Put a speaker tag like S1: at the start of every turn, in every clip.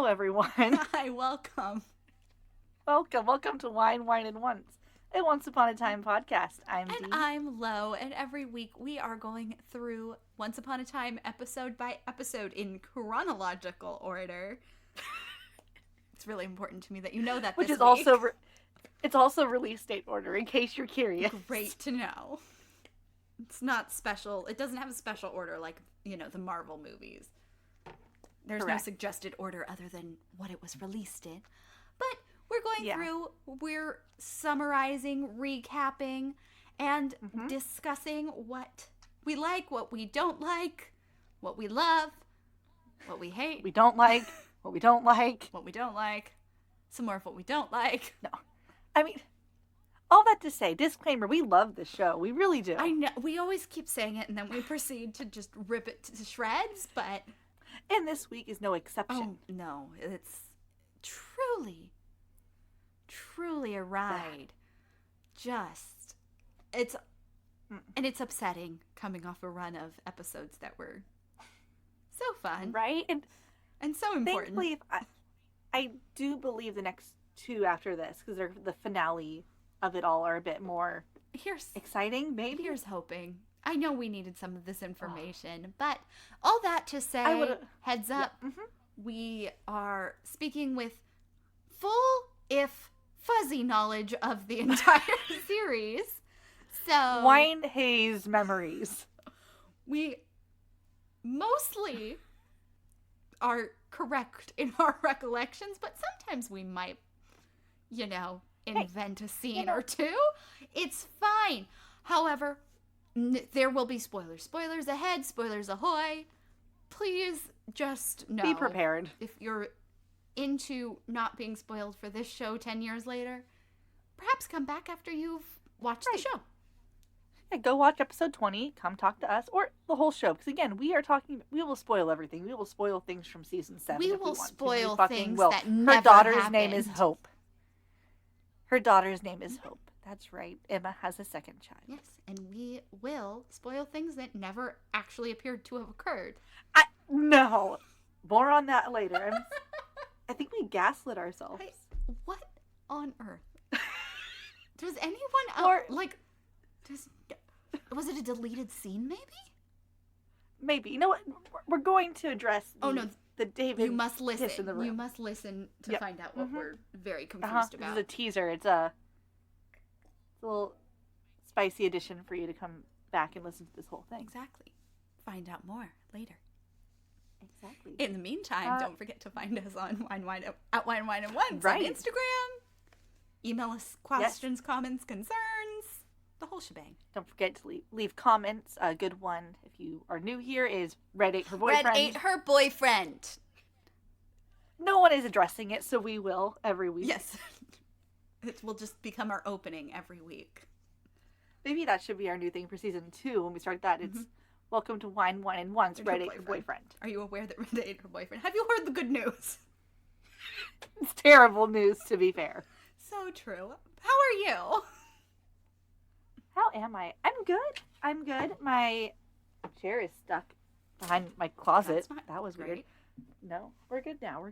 S1: everyone.
S2: Hi, welcome.
S1: Welcome to Wine, and Once, a Once Upon a Time podcast. I'm
S2: And
S1: Dee.
S2: I'm Lo, and every week we are going through Once Upon a Time episode by episode in chronological order. It's really important to me that you know that
S1: Which
S2: this
S1: is
S2: week.
S1: also, it's also release date order, in case you're curious.
S2: Great to know. It's not special. It doesn't have a special order like, the Marvel movies. There's
S1: Correct.
S2: no suggested order other than what it was released in. But we're going through, we're summarizing, recapping, and discussing what we like, what we don't like, what we love, what we hate.
S1: We don't like, what we don't like.
S2: What we don't like. Some more of what we don't like.
S1: No. I mean, all that to say, disclaimer, we love this show. We really do.
S2: I know. We always keep saying it, and then we proceed to just rip it to shreds, but...
S1: And this week is no exception.
S2: Oh, no. It's truly a ride. And it's upsetting coming off a run of episodes that were so fun.
S1: Right?
S2: And so important.
S1: Thankfully, I do believe the next two after this, because they're the finale of it all, are a bit more exciting, maybe?
S2: Here's hoping. I know we needed some of this information, but all that to say, heads up, we are speaking with full, if fuzzy, knowledge of the entire series. So
S1: Wine haze memories.
S2: We mostly are correct in our recollections, but sometimes we might, invent a scene or two. It's fine. However, there will be spoilers. Spoilers ahead, spoilers ahoy. Please just know.
S1: Be prepared.
S2: If you're into not being spoiled for this show 10 years later, perhaps come back after you've watched the show.
S1: Yeah, go watch episode 20, come talk to us, or the whole show. Because again, we will spoil everything. We will spoil things from season 7
S2: We
S1: if
S2: will
S1: we want
S2: spoil
S1: to.
S2: things
S1: will.
S2: that never
S1: Her daughter's
S2: happened.
S1: name is Hope. Her daughter's name is Hope. That's right. Emma has a second child.
S2: Yes, and we will spoil things that never actually appeared to have occurred.
S1: No. More on that later. I think we gaslit ourselves.
S2: What on earth? Does anyone else, was it a deleted scene maybe?
S1: Maybe. You know what? We're going to address the David
S2: You must listen.
S1: kiss in the room.
S2: You must listen to find out what we're very confused about.
S1: This is a teaser. It's a little spicy addition for you to come back and listen to this whole thing.
S2: Exactly. Find out more later.
S1: Exactly.
S2: In the meantime, don't forget to find us on Wine and Once
S1: right.
S2: on Instagram. Email us questions, comments, concerns, the whole shebang.
S1: Don't forget to leave comments. A good one, if you are new here, is Red ate her boyfriend.
S2: Red ate her boyfriend.
S1: No one is addressing it, so we will every week.
S2: Yes. It will just become our opening every week.
S1: Maybe that should be our new thing for season 2 when we start that. It's welcome to Wine and Once, Red ate her boyfriend.
S2: Are you aware that Red ate her boyfriend? Have you heard the good news?
S1: It's terrible news, to be fair.
S2: So true. How are you?
S1: How am I? I'm good. My chair is stuck behind my closet. That was weird. No, we're good now.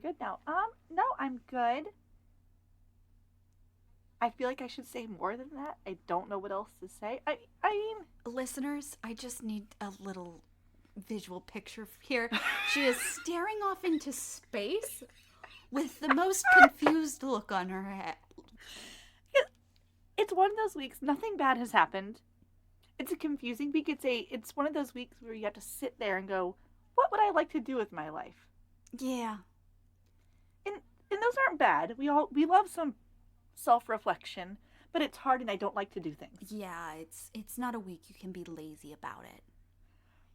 S1: No, I'm good. I feel like I should say more than that. I don't know what else to say. I mean...
S2: Listeners, I just need a little visual picture here. She is staring off into space with the most confused look on her head.
S1: It's one of those weeks. Nothing bad has happened. It's a confusing week. It's one of those weeks where you have to sit there and go, what would I like to do with my life?
S2: Yeah.
S1: And those aren't bad. We love some self-reflection, but it's hard and I don't like to do things.
S2: Yeah, it's not a week you can be lazy about it.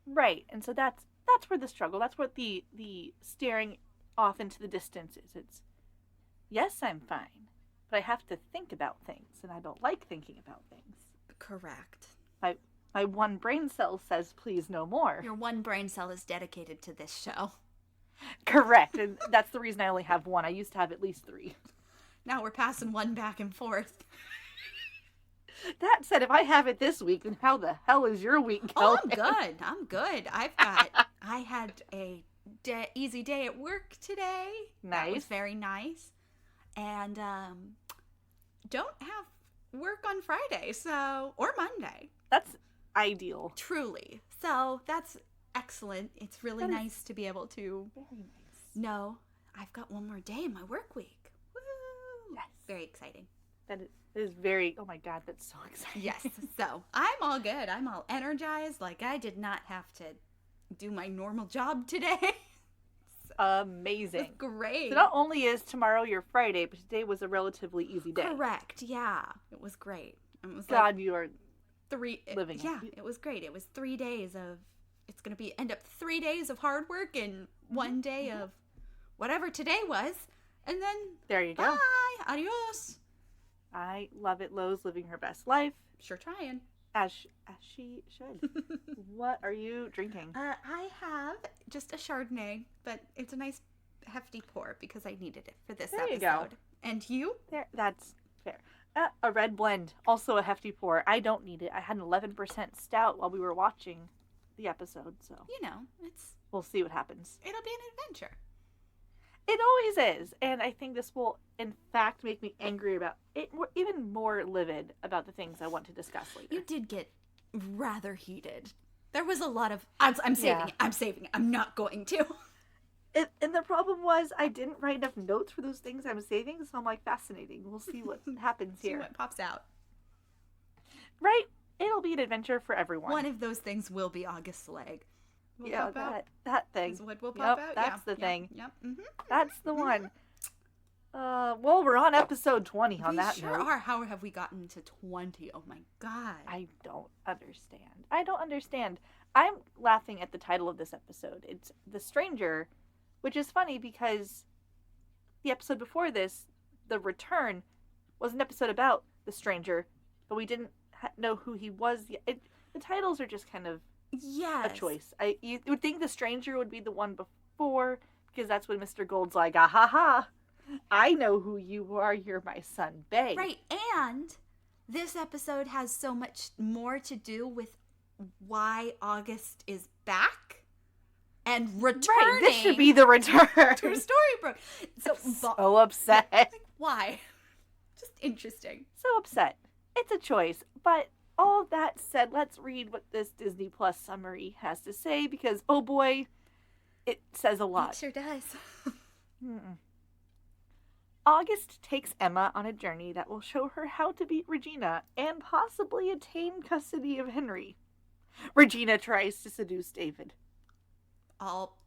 S1: Right. And so that's where the struggle, that's what the staring off into the distance is. It's, yes, I'm fine, but I have to think about things and I don't like thinking about things.
S2: Correct.
S1: My one brain cell says, please no more.
S2: Your one brain cell is dedicated to this show.
S1: Correct. And that's the reason I only have one. I used to have at least 3.
S2: Now we're passing one back and forth.
S1: That said, if I have it this week, then how the hell is your week going?
S2: Oh, I'm good. I had a easy day at work today.
S1: Nice.
S2: That was very nice. And don't have work on Friday, or Monday.
S1: That's ideal.
S2: Truly. So that's excellent. It's really nice to be able to
S1: Very nice.
S2: know I've got one more day in my work week. Woo!
S1: Yes.
S2: Very exciting.
S1: That is very, oh my God, that's so exciting.
S2: Yes. So I'm all good. I'm all energized. Like I did not have to do my normal job today.
S1: Amazing.
S2: It's great.
S1: So not only is tomorrow your Friday, but today was a relatively easy day.
S2: Correct. Yeah. It was great. It was
S1: God, you are living it.
S2: Yeah, it was great. It was 3 days of, it's going to end up 3 days of hard work and 1 day of whatever today was. And then
S1: there you go.
S2: Bye. Adios.
S1: I love it. Lo's living her best life.
S2: Sure trying.
S1: As she should. What are you drinking?
S2: I have just a Chardonnay, but it's a nice hefty pour because I needed it for this episode.
S1: You go.
S2: And you?
S1: There, that's fair. A red blend, also a hefty pour. I don't need it. I had an 11% stout while we were watching the episode, so we'll see what happens.
S2: It'll be an adventure.
S1: It always is, and I think this will, in fact, make me angry about it, even more livid about the things I want to discuss later.
S2: You did get rather heated. There was a lot of, I'm saving it, I'm not going to.
S1: And the problem was I didn't write enough notes for those things I'm saving, so I'm like, fascinating. We'll see what happens here.
S2: See what pops out.
S1: Right? It'll be an adventure for everyone.
S2: One of those things will be August's leg.
S1: That thing.
S2: Is what will pop out?
S1: That's the thing.
S2: Yep. Mm-hmm.
S1: That's the one. Well, we're on episode 20 on that
S2: sure
S1: note.
S2: are. How have we gotten to 20? Oh my God.
S1: I don't understand. I'm laughing at the title of this episode. It's The Stranger, which is funny because the episode before this, The Return, was an episode about the stranger, but we didn't know who he was. The titles are just kind of a choice. You would think The Stranger would be the one before, because that's when Mr. Gold's like, ah ha ha, I know who you are, you're my son, babe.
S2: Right, and this episode has so much more to do with why August is back and returning.
S1: Right, this should be the return.
S2: To Storybrooke.
S1: So upset.
S2: Like, why? Just interesting.
S1: So upset. It's a choice, but all that said, let's read what this Disney Plus summary has to say, because, oh boy, it says a lot.
S2: It sure does.
S1: August takes Emma on a journey that will show her how to beat Regina and possibly attain custody of Henry. Regina tries to seduce David.
S2: All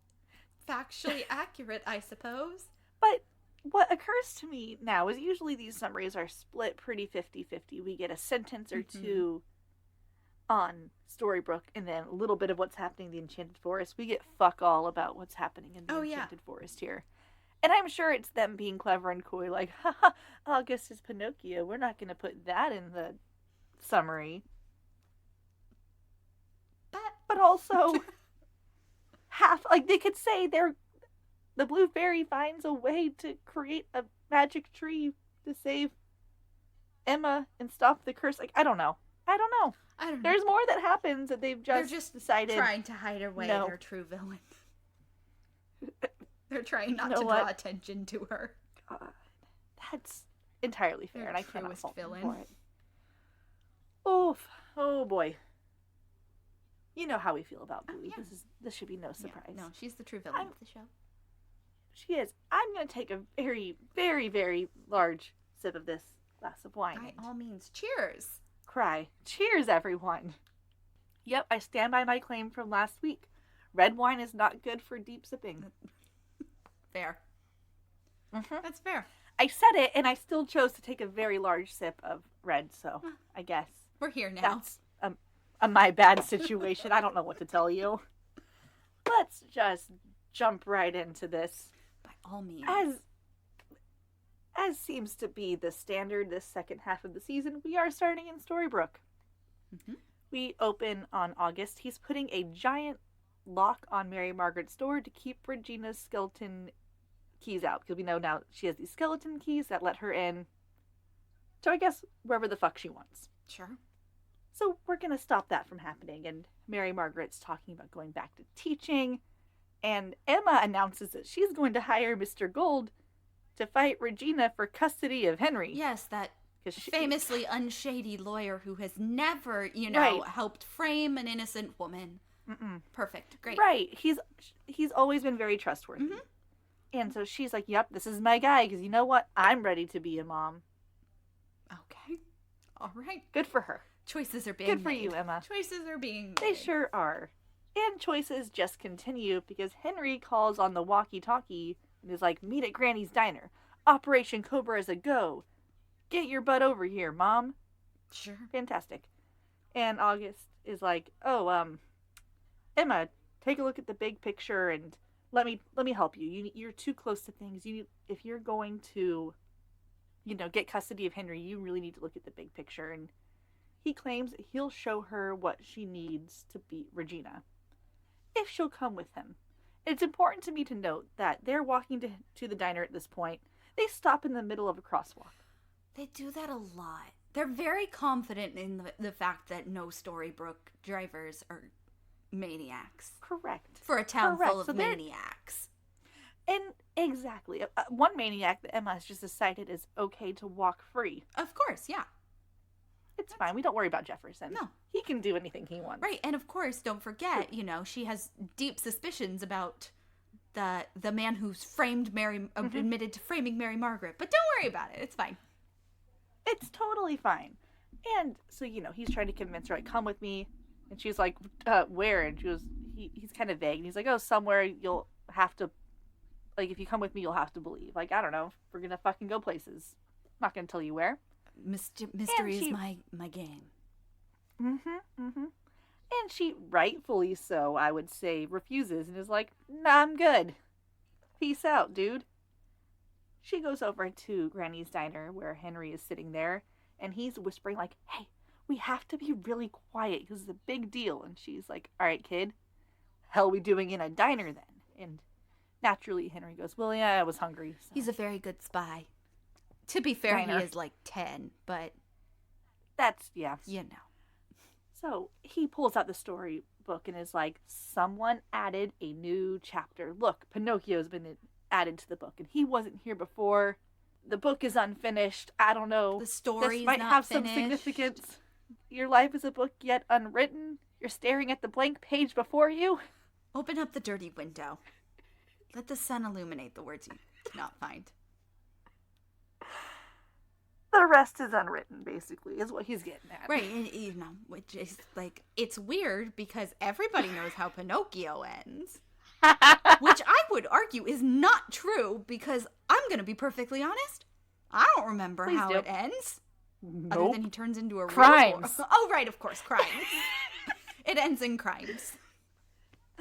S2: factually accurate, I suppose.
S1: But what occurs to me now is usually these summaries are split pretty 50-50. We get a sentence or two on Storybrooke and then a little bit of what's happening in the Enchanted Forest. We get fuck all about what's happening in the Enchanted Forest here. And I'm sure it's them being clever and coy, like, haha, August is Pinocchio. We're not going to put that in the summary. But also, they could say the blue fairy finds a way to create a magic tree to save Emma and stop the curse. Like, I don't know. There's more that happens that they're just decided.
S2: Trying to hide away their true villain. They're trying not to draw attention to her.
S1: God, that's entirely fair, and I cannot fault them for it. Oh boy. You know how we feel about Blue. Yeah. This should be no surprise.
S2: Yeah, no, she's the true villain of the show.
S1: She is. I'm going to take a very, very, very large sip of this glass of wine.
S2: By all means, cheers.
S1: Cry. Cheers, everyone. Yep, I stand by my claim from last week. Red wine is not good for deep sipping.
S2: Fair.
S1: Mm-hmm.
S2: That's fair.
S1: I said it, and I still chose to take a very large sip of red, so I guess.
S2: We're here now.
S1: That's a my bad situation. I don't know what to tell you. Let's just jump right into this.
S2: By all means.
S1: As seems to be the standard this second half of the season, we are starting in Storybrooke.
S2: Mm-hmm.
S1: We open on August. He's putting a giant lock on Mary Margaret's door to keep Regina's skeleton keys out, because we know now she has these skeleton keys that let her in. So I guess wherever the fuck she wants.
S2: Sure.
S1: So we're going to stop that from happening, and Mary Margaret's talking about going back to teaching, And Emma announces that she's going to hire Mr. Gold to fight Regina for custody of Henry.
S2: Yes, that famously unshady lawyer who has never, helped frame an innocent woman. Perfect. Great.
S1: Right. He's always been very trustworthy. Mm-hmm. And so she's like, yep, this is my guy, because you know what? I'm ready to be a mom.
S2: Okay. All right.
S1: Good for her.
S2: Choices are being made.
S1: Good for you, Emma.
S2: Choices are being made.
S1: They sure are. And choices just continue, because Henry calls on the walkie-talkie and is like, meet at Granny's Diner. Operation Cobra is a go. Get your butt over here, Mom.
S2: Sure.
S1: Fantastic. And August is like, Emma, take a look at the big picture and let me help you. You're too close to things. If you're going to, get custody of Henry, you really need to look at the big picture. And he claims that he'll show her what she needs to beat Regina, if she'll come with him. It's important to me to note that they're walking to the diner at this point. They stop in the middle of a crosswalk.
S2: They do that a lot. They're very confident in the fact that no Storybrooke drivers are maniacs.
S1: Correct.
S2: For a town full of maniacs.
S1: And exactly. One maniac that Emma has just decided is okay to walk free.
S2: Of course, yeah.
S1: It's fine. We don't worry about Jefferson.
S2: No.
S1: He can do anything he wants.
S2: Right. And of course, don't forget, she has deep suspicions about the man who's admitted to framing Mary Margaret. But don't worry about it. It's fine.
S1: It's totally fine. And so, he's trying to convince her, like, come with me. And she's like, where? And she goes, he's kind of vague. And he's like, somewhere you'll have to, like, if you come with me, you'll have to believe. Like, I don't know. We're going to fucking go places. I'm not going to tell you where.
S2: Mystery is my game.
S1: And she, rightfully so, I would say, refuses and is like, nah, I'm good. Peace out, dude. She goes over to Granny's Diner where Henry is sitting there, and he's whispering like, hey, we have to be really quiet because it's a big deal. And she's like, all right, kid, hell we doing in a diner then? And naturally Henry goes, well, yeah, I was hungry. So.
S2: He's a very good spy. To be fair, he is like 10, but...
S1: That's, yeah. So he pulls out the storybook and is like, someone added a new chapter. Look, Pinocchio's been added to the book, and he wasn't here before. The book is unfinished. I don't know.
S2: The story's
S1: this might
S2: not
S1: have
S2: finished.
S1: Some significance. Your life is a book yet unwritten. You're staring at the blank page before you.
S2: Open up the dirty window. Let the sun illuminate the words you cannot find.
S1: The rest is unwritten, basically, is what he's getting at.
S2: Right, and, which is, like, it's weird because everybody knows how Pinocchio ends. Which I would argue is not true because I'm going to be perfectly honest. I don't remember how it ends.
S1: Nope.
S2: Other than he turns into a
S1: crimes.
S2: Oh, right, of course, crimes. It ends in crimes.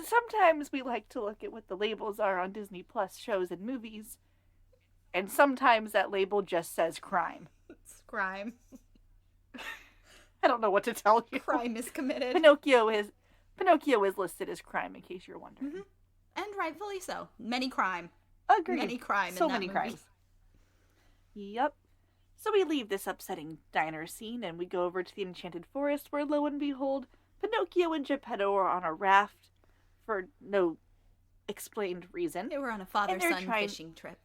S1: Sometimes we like to look at what the labels are on Disney Plus shows and movies, and sometimes that label just says crime.
S2: It's crime.
S1: I don't know what to tell you.
S2: Crime is committed.
S1: Pinocchio is listed as crime, in case you're wondering.
S2: Mm-hmm. And rightfully so. Many crime.
S1: Agreed.
S2: Many crime.
S1: So
S2: in that
S1: many
S2: movie.
S1: crimes. Yep. So we leave this upsetting diner scene and we go over to the Enchanted Forest where, lo and behold, Pinocchio and Geppetto are on a raft for no explained reason.
S2: They were on a father-son fishing trip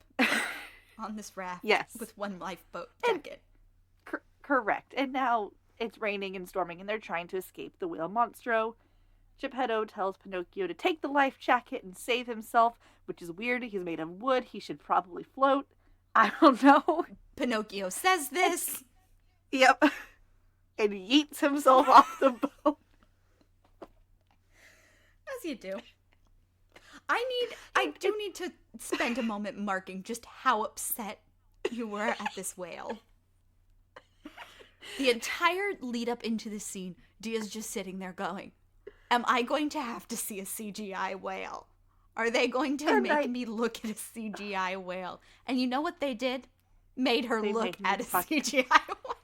S2: on this raft.
S1: Yes.
S2: With one lifeboat jacket.
S1: Correct. And now it's raining and storming and they're trying to escape the whale monstro. Geppetto tells Pinocchio to take the life jacket and save himself, which is weird. He's made of wood. He should probably float. I don't know.
S2: Pinocchio says this.
S1: Yep. And yeets himself off the boat.
S2: As you do. I do need to spend a moment marking just how upset you were at this whale. The entire lead up into this scene, Dia's just sitting there going, am I going to have to see a CGI whale? Are they going to make me look at a CGI whale? And you know what they did? Made her look at a CGI whale.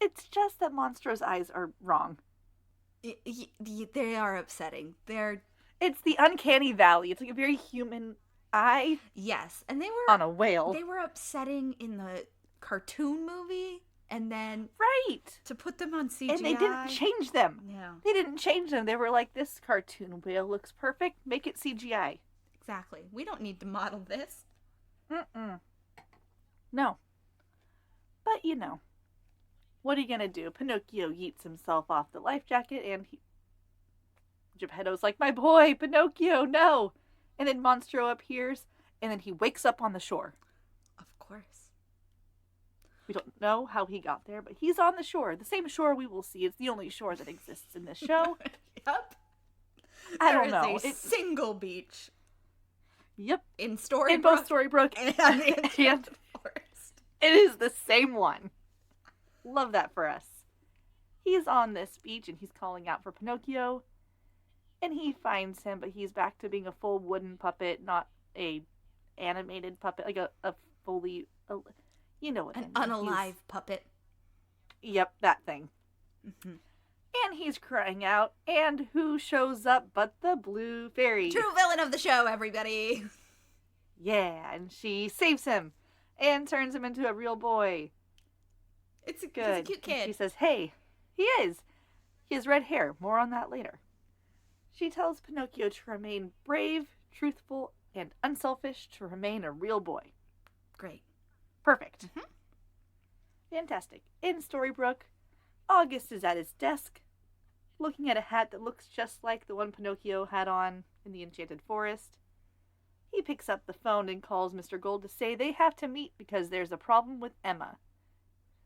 S1: It's just that Monstro's eyes are wrong.
S2: They are upsetting.
S1: It's the uncanny valley. It's like a very human eye.
S2: Yes, and they were
S1: on a whale.
S2: They were upsetting in the cartoon movie, and then
S1: Right.
S2: to put them on CGI.
S1: And they didn't change them.
S2: Yeah.
S1: They didn't change them. They were like, this cartoon whale looks perfect. Make it CGI.
S2: Exactly. We don't need to model this.
S1: Mm-mm. No. But, what are you going to do? Pinocchio yeets himself off the life jacket, and Geppetto's like, my boy, Pinocchio, no! And then Monstro appears, and then he wakes up on the shore.
S2: Of course.
S1: We don't know how he got there, but he's on the shore. The same shore we will see. It's the only shore that exists in this show.
S2: Yep.
S1: I don't know.
S2: There is a single beach.
S1: Yep.
S2: In Storybrooke.
S1: In both Storybrooke
S2: and the Enchanted Forest.
S1: It is the same one. Love that for us. He's on this beach and he's calling out for Pinocchio. And he finds him, but he's back to being a full wooden puppet, not a animated puppet, like a fully, you know what I mean.
S2: An unalive puppet.
S1: Yep, that thing.
S2: Mm-hmm.
S1: And he's crying out, and who shows up but the Blue Fairy?
S2: True villain of the show, everybody.
S1: Yeah, and she saves him and turns him into a real boy.
S2: It's a
S1: good.
S2: He's a cute kid.
S1: And she says, hey, he is. He has red hair. More on that later. She tells Pinocchio to remain brave, truthful, and unselfish, to remain a real boy.
S2: Great.
S1: Perfect.
S2: Mm-hmm.
S1: Fantastic. In Storybrooke, August is at his desk, looking at a hat that looks just like the one Pinocchio had on in the Enchanted Forest. He picks up the phone and calls Mr. Gold to say they have to meet because there's a problem with Emma.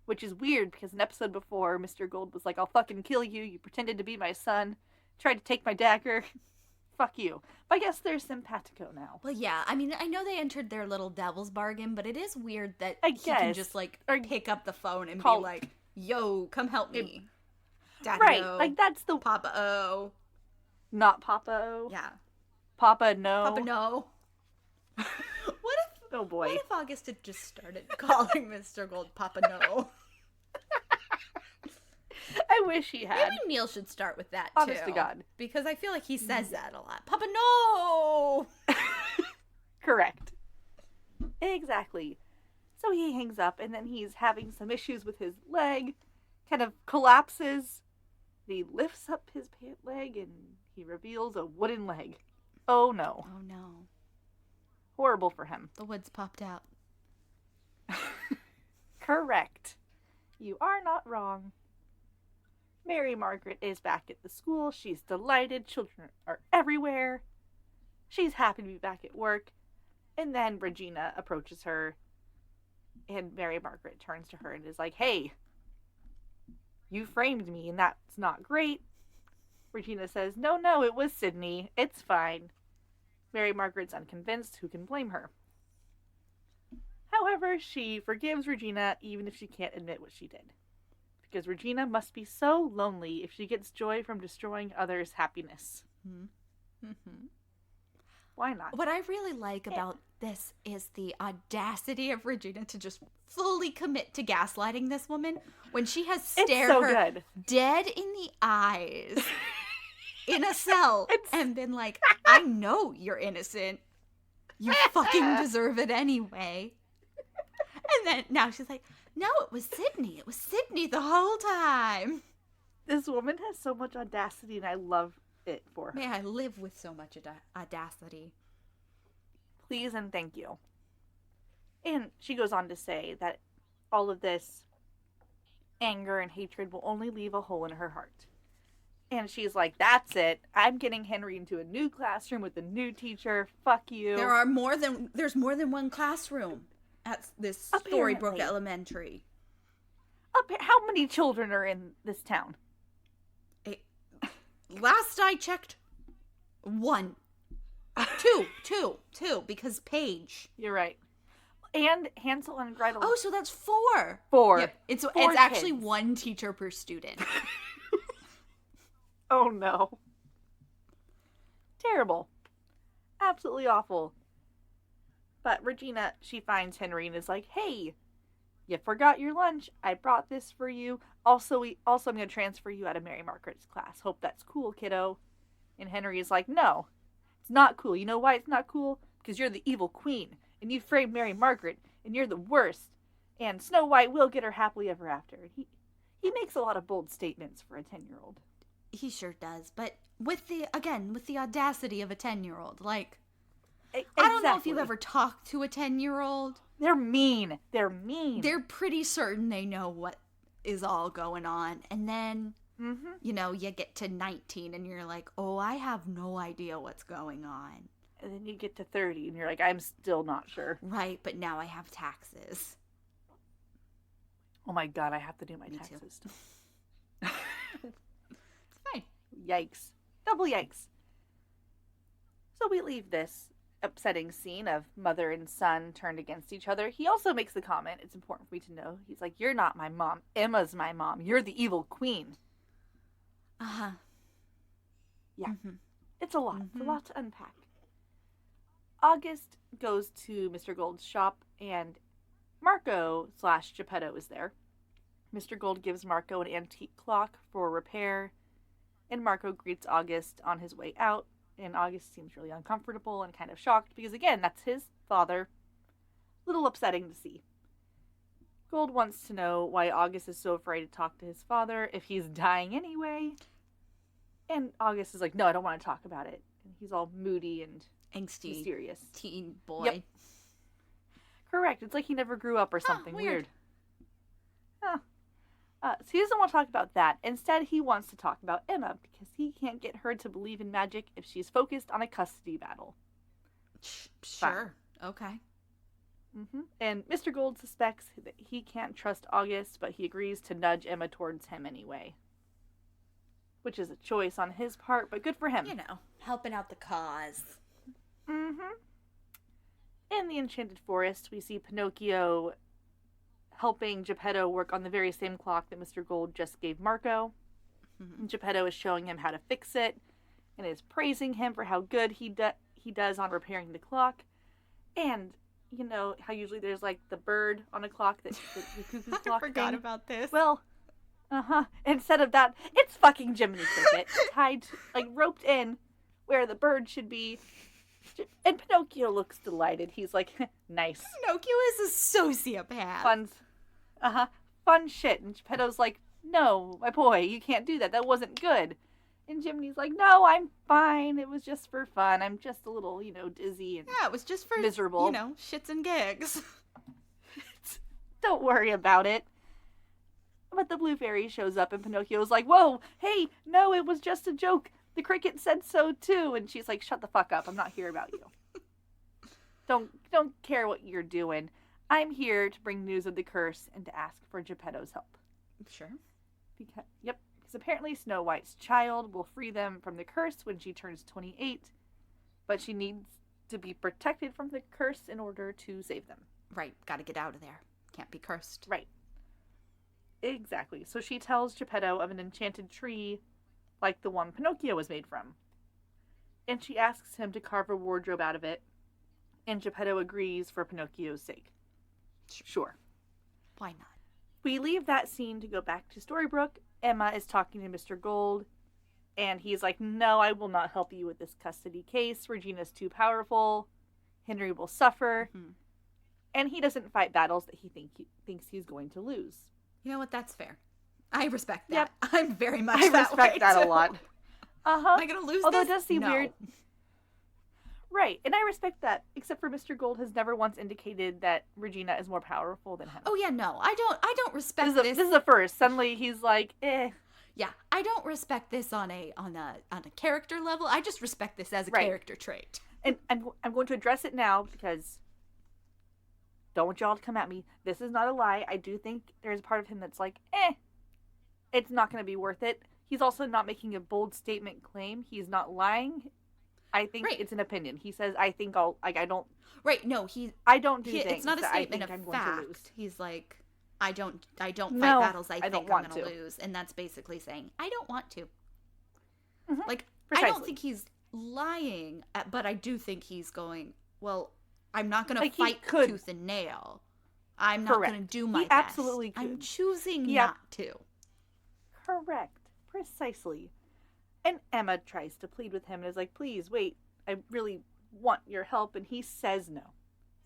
S1: Which is weird because an episode before, Mr. Gold was like, I'll fucking kill you. You pretended to be my son. Tried to take my dagger. Fuck you. But I guess they're simpatico now.
S2: Well, yeah. I mean, I know they entered their little devil's bargain, but it is weird that
S1: I
S2: he
S1: guess.
S2: can just, like, pick up the phone and be like, yo, come help me. Daddy
S1: Right. Like, that's the...
S2: Papa O.
S1: Not Papa O.
S2: Yeah.
S1: Papa No.
S2: Papa No. What if...
S1: Oh, boy.
S2: What if August had just started calling Mr. Gold Papa No?
S1: I wish he had.
S2: Maybe Neil should start with that,
S1: Honest
S2: too.
S1: to God.
S2: Because I feel like he says that a lot. Papa No!
S1: Correct. Exactly. So he hangs up, and then he's having some issues with his leg. Kind of collapses. He lifts up his pant leg, and he reveals a wooden leg. Oh, no.
S2: Oh, no.
S1: Horrible for him.
S2: The woods popped out.
S1: Correct. You are not wrong. Mary Margaret is back at the school. She's delighted. Children are everywhere. She's happy to be back at work. And then Regina approaches her. And Mary Margaret turns to her and is like, hey, you framed me and that's not great. Regina says, no, it was Sydney. It's fine. Mary Margaret's unconvinced. Who can blame her? However, she forgives Regina even if she can't admit what she did. Because Regina must be so lonely if she gets joy from destroying others' happiness.
S2: Mm-hmm.
S1: Why not?
S2: What I really like about this is the audacity of Regina to just fully commit to gaslighting this woman when she has stared her dead in the eyes in a cell and been like, I know you're innocent. You fucking deserve it anyway. And then now she's like, no, it was Sydney. It was Sydney the whole time.
S1: This woman has so much audacity, and I love it for her.
S2: May I live with so much audacity.
S1: Please and thank you. And she goes on to say that all of this anger and hatred will only leave a hole in her heart. And she's like, that's it. I'm getting Henry into a new classroom with a new teacher. Fuck you.
S2: There's more than one classroom at this Storybrooke Elementary.
S1: How many children are in this town?
S2: Last I checked, 1. 2, because Paige.
S1: You're right. And Hansel and Gretel.
S2: Oh, so that's 4.
S1: 4.
S2: Yep. It's
S1: kids.
S2: actually 1 teacher per student.
S1: Oh, no. Terrible. Absolutely awful. But Regina, she finds Henry and is like, hey, you forgot your lunch. I brought this for you. Also, I'm going to transfer you out of Mary Margaret's class. Hope that's cool, kiddo. And Henry is like, no, it's not cool. You know why it's not cool? Because you're the evil queen, and you framed Mary Margaret, and you're the worst. And Snow White will get her happily ever after. He makes a lot of bold statements for a 10-year-old.
S2: He sure does, but with the audacity of a 10-year-old, like,
S1: Exactly.
S2: I don't know if you've ever talked to a 10-year-old.
S1: They're mean. They're mean.
S2: They're pretty certain they know what is all going on, and then, you get to 19 and you're like, oh, I have no idea what's going on.
S1: And then you get to 30 and you're like, I'm still not sure.
S2: Right, but now I have taxes.
S1: Oh my god, I have to do my taxes.
S2: It's fine.
S1: Yikes. Double yikes. So we leave this upsetting scene of mother and son turned against each other. He also makes the comment, it's important for me to know, he's like, you're not my mom. Emma's my mom. You're the evil queen.
S2: Uh-huh.
S1: Yeah. It's a lot. It's a lot to unpack. August goes to Mr. Gold's shop, and Marco / Geppetto is there. Mr. Gold gives Marco an antique clock for repair, and Marco greets August on his way out, and August seems really uncomfortable and kind of shocked because, again, that's his father. Little upsetting to see. Gold wants to know why August is so afraid to talk to his father if he's dying anyway. And August is like, no, I don't want to talk about it. And he's all moody and
S2: angsty,
S1: mysterious.
S2: Teen boy.
S1: Yep. Correct. It's like he never grew up or something. Weird. Huh. So he doesn't want to talk about that. Instead, he wants to talk about Emma because he can't get her to believe in magic if she's focused on a custody battle.
S2: Sure. Okay.
S1: And Mr. Gold suspects that he can't trust August, but he agrees to nudge Emma towards him anyway. Which is a choice on his part, but good for him.
S2: Helping out the cause.
S1: In the Enchanted Forest, we see Pinocchio helping Geppetto work on the very same clock that Mr. Gold just gave Marco. And Geppetto is showing him how to fix it and is praising him for how good he does on repairing the clock. And, you know, how usually there's like the bird on a clock, the cuckoo clock
S2: I forgot about this.
S1: Well, instead of that, it's fucking Jiminy Cricket tied, roped in where the bird should be. And Pinocchio looks delighted. He's like, nice.
S2: Pinocchio is a sociopath.
S1: Fun shit. And Geppetto's like, no, my boy, you can't do that. That wasn't good. And Jiminy's like, no, I'm fine. It was just for fun. I'm just a little, dizzy and
S2: it was just for
S1: miserable.
S2: Shits and gigs.
S1: Don't worry about it. But the blue fairy shows up and Pinocchio's like, whoa, hey, no, it was just a joke. The cricket said so too. And she's like, shut the fuck up. I'm not here about you. Don't care what you're doing. I'm here to bring news of the curse and to ask for Geppetto's help.
S2: Sure.
S1: Because apparently Snow White's child will free them from the curse when she turns 28. But she needs to be protected from the curse in order to save them.
S2: Right. Gotta get out of there. Can't be cursed.
S1: Right. Exactly. So she tells Geppetto of an enchanted tree like the one Pinocchio was made from. And she asks him to carve a wardrobe out of it. And Geppetto agrees for Pinocchio's sake. Sure.
S2: Why not?
S1: We leave that scene to go back to Storybrooke. Emma is talking to Mr. Gold. And he's like, no, I will not help you with this custody case. Regina's too powerful. Henry will suffer. And he doesn't fight battles that he thinks he's going to lose.
S2: You know what? That's fair. I respect that. Yep. I'm very much
S1: I respect that a lot.
S2: Am I going to lose
S1: Although
S2: this?
S1: It does seem weird. Right. And I respect that. Except for Mr. Gold has never once indicated that Regina is more powerful than him.
S2: Oh, yeah, no. I don't respect
S1: this. This is a first. Suddenly he's like, eh.
S2: Yeah. I don't respect this on a character level. I just respect this as a character trait.
S1: And I'm going to address it now because don't want y'all to come at me. This is not a lie. I do think there's a part of him that's like, it's not going to be worth it. He's also not making a bold statement claim. He's not lying. I think it's an opinion. He says, I think I'll, I don't.
S2: Right, no,
S1: I don't do things.
S2: It's not a statement
S1: of
S2: fact.
S1: Going to lose.
S2: He's like, I don't fight battles I think I'm going to lose. And that's basically saying, I don't want to. Like, precisely. I don't think he's lying, but I do think he's going, well, I'm not going to fight tooth and nail. I'm not going to do my best.
S1: Absolutely could.
S2: I'm choosing not to.
S1: Correct. Precisely. And Emma tries to plead with him and is like, please, wait, I really want your help. And he says no.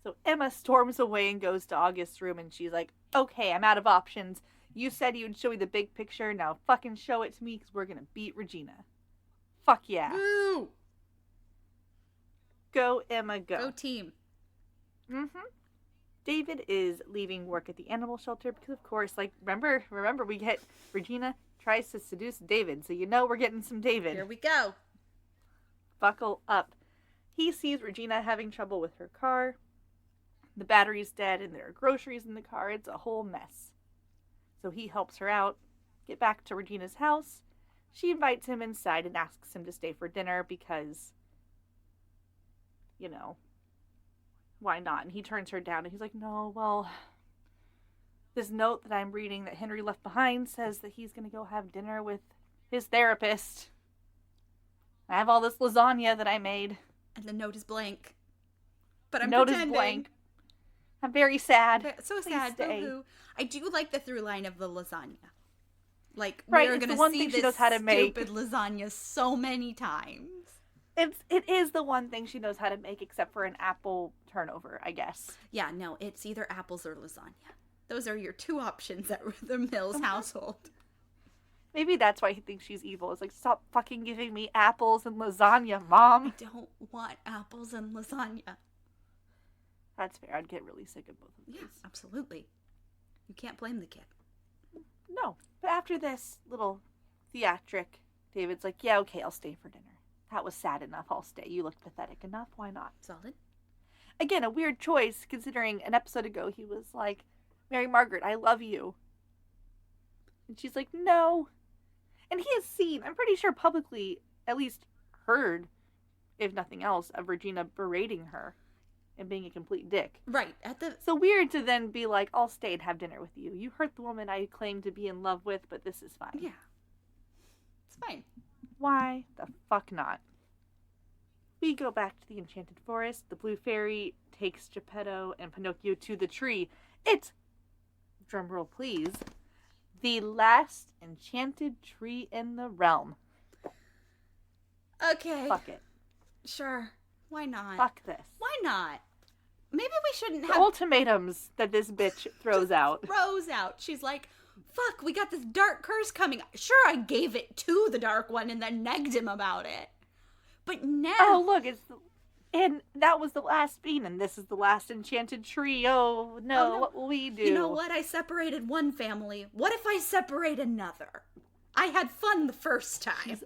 S1: So Emma storms away and goes to August's room, and she's like, okay, I'm out of options. You said you'd show me the big picture. Now fucking show it to me, because we're going to beat Regina. Fuck yeah.
S2: Woo!
S1: Go, Emma, go.
S2: Go team.
S1: Mm-hmm. David is leaving work at the animal shelter because, of course, like, remember, we get Regina tries to seduce David, so you know we're getting some David.
S2: Here we go.
S1: Buckle up. He sees Regina having trouble with her car. The battery's dead, and there are groceries in the car. It's a whole mess. So he helps her out, get back to Regina's house. She invites him inside and asks him to stay for dinner because, you know, why not? And he turns her down, and he's like, no, well, this note that I'm reading that Henry left behind says that he's going to go have dinner with his therapist. I have all this lasagna that I made.
S2: And the note is blank. But I'm
S1: note
S2: pretending.
S1: Is blank. I'm very sad.
S2: So
S1: Please
S2: sad.
S1: Stay.
S2: Boo-hoo. I do like the through line of the lasagna. Like,
S1: right,
S2: we're going to see this stupid lasagna so many times.
S1: It is the one thing she knows how to make, except for an apple turnover, I guess.
S2: Yeah, no, it's either apples or lasagna. Those are your two options at the Mills household.
S1: Maybe that's why he thinks she's evil. It's like, stop fucking giving me apples and lasagna, Mom.
S2: I don't want apples and lasagna.
S1: That's fair. I'd get really sick of both of these.
S2: Yeah, absolutely. You can't blame the kid.
S1: No. But after this little theatric, David's like, yeah, okay, I'll stay for dinner. That was sad enough. I'll stay. You looked pathetic enough. Why not?
S2: Solid.
S1: Again, a weird choice, considering an episode ago he was like, Mary Margaret, I love you. And she's like, no. And he has seen, I'm pretty sure publicly, at least heard, if nothing else, of Regina berating her and being a complete dick.
S2: Right.
S1: So weird to then be like, I'll stay and have dinner with you. You hurt the woman I claim to be in love with, but this is fine.
S2: Yeah. It's fine.
S1: Why the fuck not? We go back to the Enchanted Forest. The Blue Fairy takes Geppetto and Pinocchio to the tree. It's, drumroll please, the last enchanted tree in the realm.
S2: Okay.
S1: Fuck it.
S2: Sure. Why not?
S1: Fuck this.
S2: Why not? Maybe we shouldn't
S1: The
S2: have
S1: ultimatums that this bitch throws out.
S2: Throws out. She's like, fuck, we got this dark curse coming. Sure, I gave it to the dark one and then negged him about it. But now...
S1: Oh, look, and that was the last bean, and this is the last enchanted tree. Oh, no, what will we do?
S2: You know what? I separated one family. What if I separate another? I had fun the first time.
S1: She's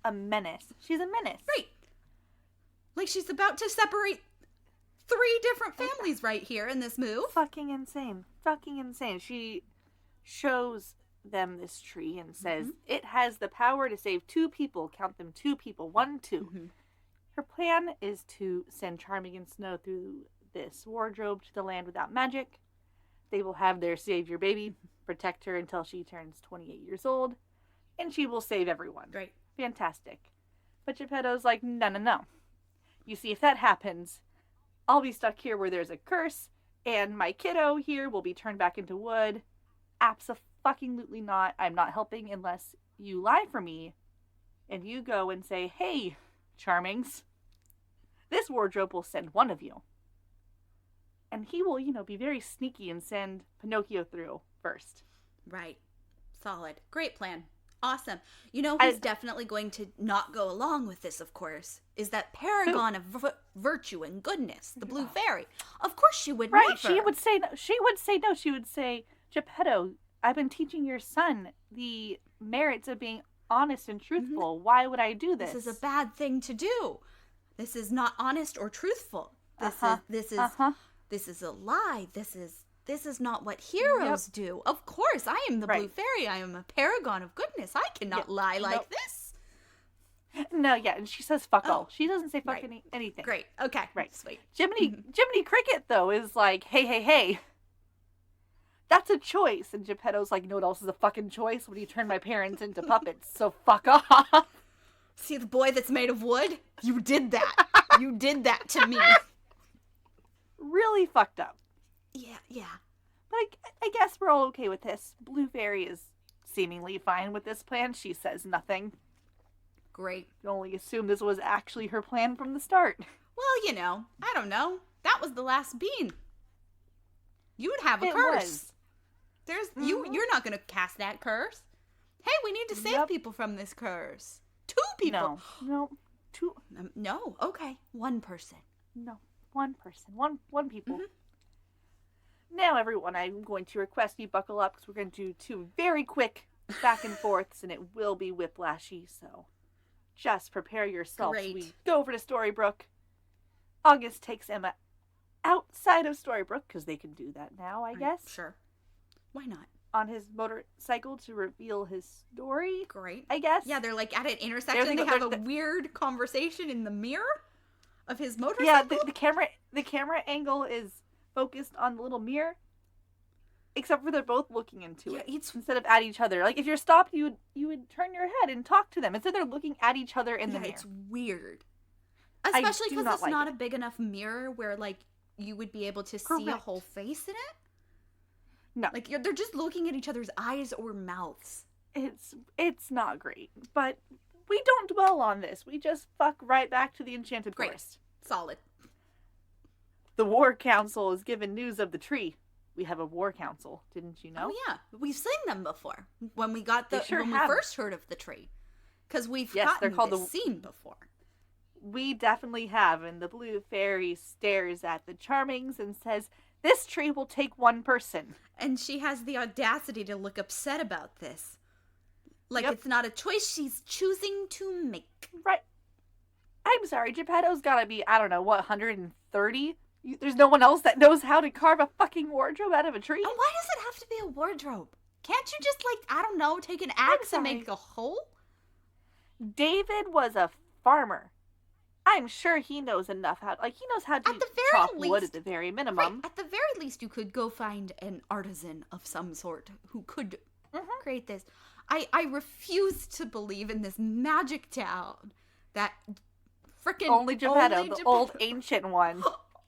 S1: a menace. She's a menace.
S2: Right. Like she's about to separate 3 different families right here in this move.
S1: Fucking insane. Fucking insane. She shows them this tree and says, it has the power to save 2 people. Count them, 2 people. 1, 2. Mm-hmm. Her plan is to send Charming and Snow through this wardrobe to the land without magic. They will have their savior baby protect her until she turns 28 years old, and she will save everyone.
S2: Right.
S1: Fantastic. But Geppetto's like, no. You see, if that happens, I'll be stuck here where there's a curse, and my kiddo here will be turned back into wood. Abso-fucking-lutely not. I'm not helping unless you lie for me, and you go and say, hey, Charmings, this wardrobe will send one of you. And he will, be very sneaky and send Pinocchio through first.
S2: Right. Solid. Great plan. Awesome. You know who's definitely going to not go along with this, of course, is that paragon of virtue and goodness, the Blue Fairy. Of course she would never.
S1: She would say no. She would say, Geppetto, I've been teaching your son the merits of being honest and truthful. Mm-hmm. Why would I do this?
S2: This is a bad thing to do. This is not honest or truthful. This is a lie. This is not what heroes do. Of course, I am the Blue Fairy. I am a paragon of goodness. I cannot lie like this.
S1: No, yeah, and she says fuck all. She doesn't say fuck anything.
S2: Great. Okay.
S1: Right.
S2: Sweet.
S1: Jiminy Cricket, though, is like, hey. That's a choice. And Geppetto's like, you know what else is a fucking choice? When you turn my parents into puppets, so fuck off.
S2: See the boy that's made of wood? You did that. You did that to me.
S1: Really fucked up.
S2: Yeah.
S1: But I guess we're all okay with this. Blue Fairy is seemingly fine with this plan. She says nothing.
S2: Great.
S1: You can only assume this was actually her plan from the start.
S2: Well, I don't know. That was the last bean. You would have a curse. You're not going to cast that curse. Hey, we need to save people from this curse. 2 people.
S1: No. 2.
S2: No. Okay. 1 person.
S1: No. 1 person. One people. Mm-hmm. Now, everyone, I'm going to request you buckle up because we're going to do 2 very quick back and forths, and it will be whiplashy. So, just prepare yourself.
S2: Great.
S1: We go over to Storybrooke. August takes Emma outside of Storybrooke because they can do that now, I guess.
S2: Sure. Why not?
S1: On his motorcycle to reveal his story.
S2: Great.
S1: I guess.
S2: Yeah, they're like at an intersection. They have a weird conversation in the mirror of his motorcycle.
S1: Yeah, the camera angle is focused on the little mirror, except for they're both looking into it instead of at each other. Like if you're stopped, you would turn your head and talk to them. Instead, they're looking at each other in the mirror.
S2: It's weird, especially because it's not a big enough mirror where like you would be able to see a whole face in it.
S1: No.
S2: Like, they're just looking at each other's eyes or mouths.
S1: It's not great. But we don't dwell on this. We just fuck right back to the Enchanted Forest.
S2: Solid.
S1: The War Council is given news of the tree. We have a War Council, didn't you know?
S2: Oh, yeah. We've seen them before. When we first heard of the tree. Because we've gotten this scene before.
S1: We definitely have. And the Blue Fairy stares at the Charmings and says, "This tree will take 1 person."
S2: And she has the audacity to look upset about this. Like it's not a choice she's choosing to make.
S1: Right. I'm sorry, Geppetto's gotta be, I don't know, 130? There's no one else that knows how to carve a fucking wardrobe out of a tree?
S2: And why does it have to be a wardrobe? Can't you just, I don't know, take an axe and make a hole?
S1: David was a farmer. I'm sure he knows enough how, he knows how to chop wood at the very minimum.
S2: Right, at the very least, you could go find an artisan of some sort who could create this. I refuse to believe in this magic town that frickin'
S1: only Geppetto, the old ancient one.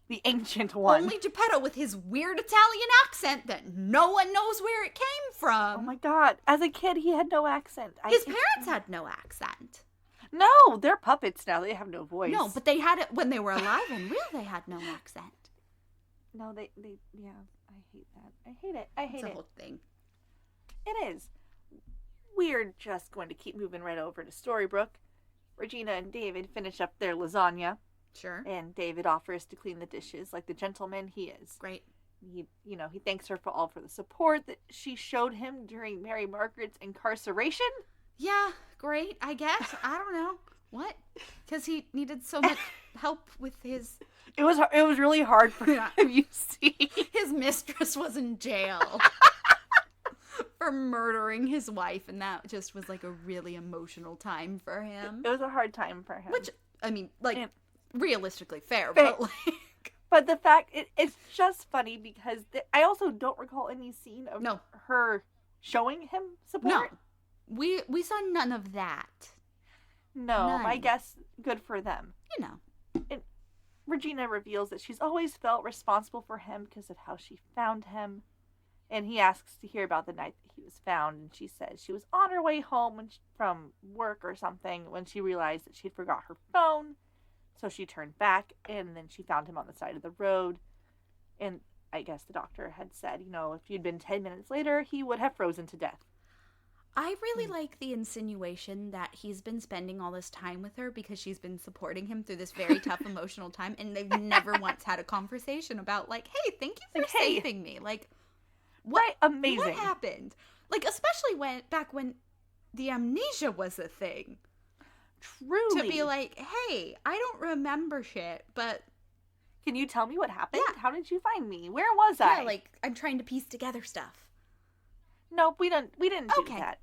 S1: The ancient one.
S2: Only Geppetto with his weird Italian accent that no one knows where it came from.
S1: Oh my god. As a kid, he had no accent.
S2: His parents had no accent.
S1: No, they're puppets now. They have no voice.
S2: No, but they had it when they were alive and real. They had no accent.
S1: No, they yeah. I hate that. I hate it. I hate it.
S2: It's a whole thing.
S1: It is. We're just going to keep moving right over to Storybrooke. Regina and David finish up their lasagna.
S2: Sure.
S1: And David offers to clean the dishes like the gentleman he is.
S2: Great.
S1: He thanks her for the support that she showed him during Mary Margaret's incarceration.
S2: Yeah, great, I guess. I don't know. What? Because he needed so much help with his...
S1: It was really hard for him, you see.
S2: His mistress was in jail for murdering his wife, and that just was a really emotional time for him.
S1: It was a hard time for him.
S2: Which, I mean, realistically fair.
S1: But the fact, it's just funny because I also don't recall any scene of her showing him support.
S2: No. We saw none of that.
S1: No, I guess good for them.
S2: And
S1: Regina reveals that she's always felt responsible for him because of how she found him. And he asks to hear about the night that he was found. And she says she was on her way home from work or something when she realized that she'd forgot her phone. So she turned back and then she found him on the side of the road. And I guess the doctor had said, if you'd been 10 minutes later, he would have frozen to death.
S2: I really like the insinuation that he's been spending all this time with her because she's been supporting him through this very tough emotional time, and they've never once had a conversation about, hey, thank you for saving me.
S1: Amazing.
S2: What happened? Especially back when the amnesia was a thing.
S1: Truly.
S2: To be hey, I don't remember shit, but...
S1: Can you tell me what happened?
S2: Yeah.
S1: How did you find me? Where was I?
S2: Yeah, I'm trying to piece together stuff.
S1: Nope, we didn't do that.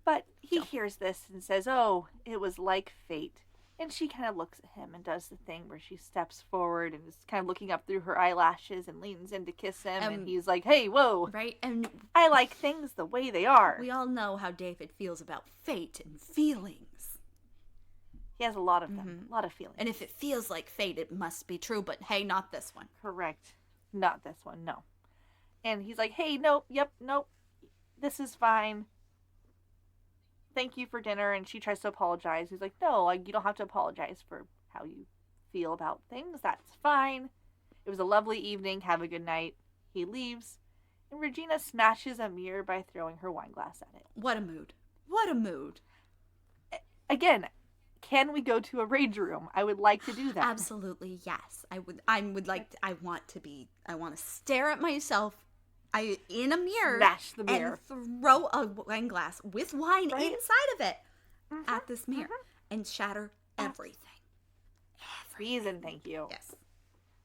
S1: But he hears this and says, "Oh, it was like fate." And she kind of looks at him and does the thing where she steps forward and is kind of looking up through her eyelashes and leans in to kiss him. And he's like, "Hey, whoa.
S2: Right? And
S1: I like things the way they are."
S2: We all know how David feels about fate and feelings.
S1: He has a lot of them. A lot of feelings.
S2: And if it feels like fate, it must be true. But hey, not this one.
S1: Correct. Not this one, no. And he's like, "Hey, nope, this is fine. Thank you for dinner." And she tries to apologize. He's like, "No, you don't have to apologize for how you feel about things. That's fine. It was a lovely evening. Have a good night. He leaves, and Regina smashes a mirror by throwing her wine glass at it.
S2: What a mood. What a mood.
S1: Again, can we go to a rage room? I would like to do that.
S2: Absolutely, yes. I want to stare at myself in a mirror.
S1: Smash the mirror.
S2: And throw a wine glass with wine inside of it at this mirror and shatter everything.
S1: Reason, thank you.
S2: Yes.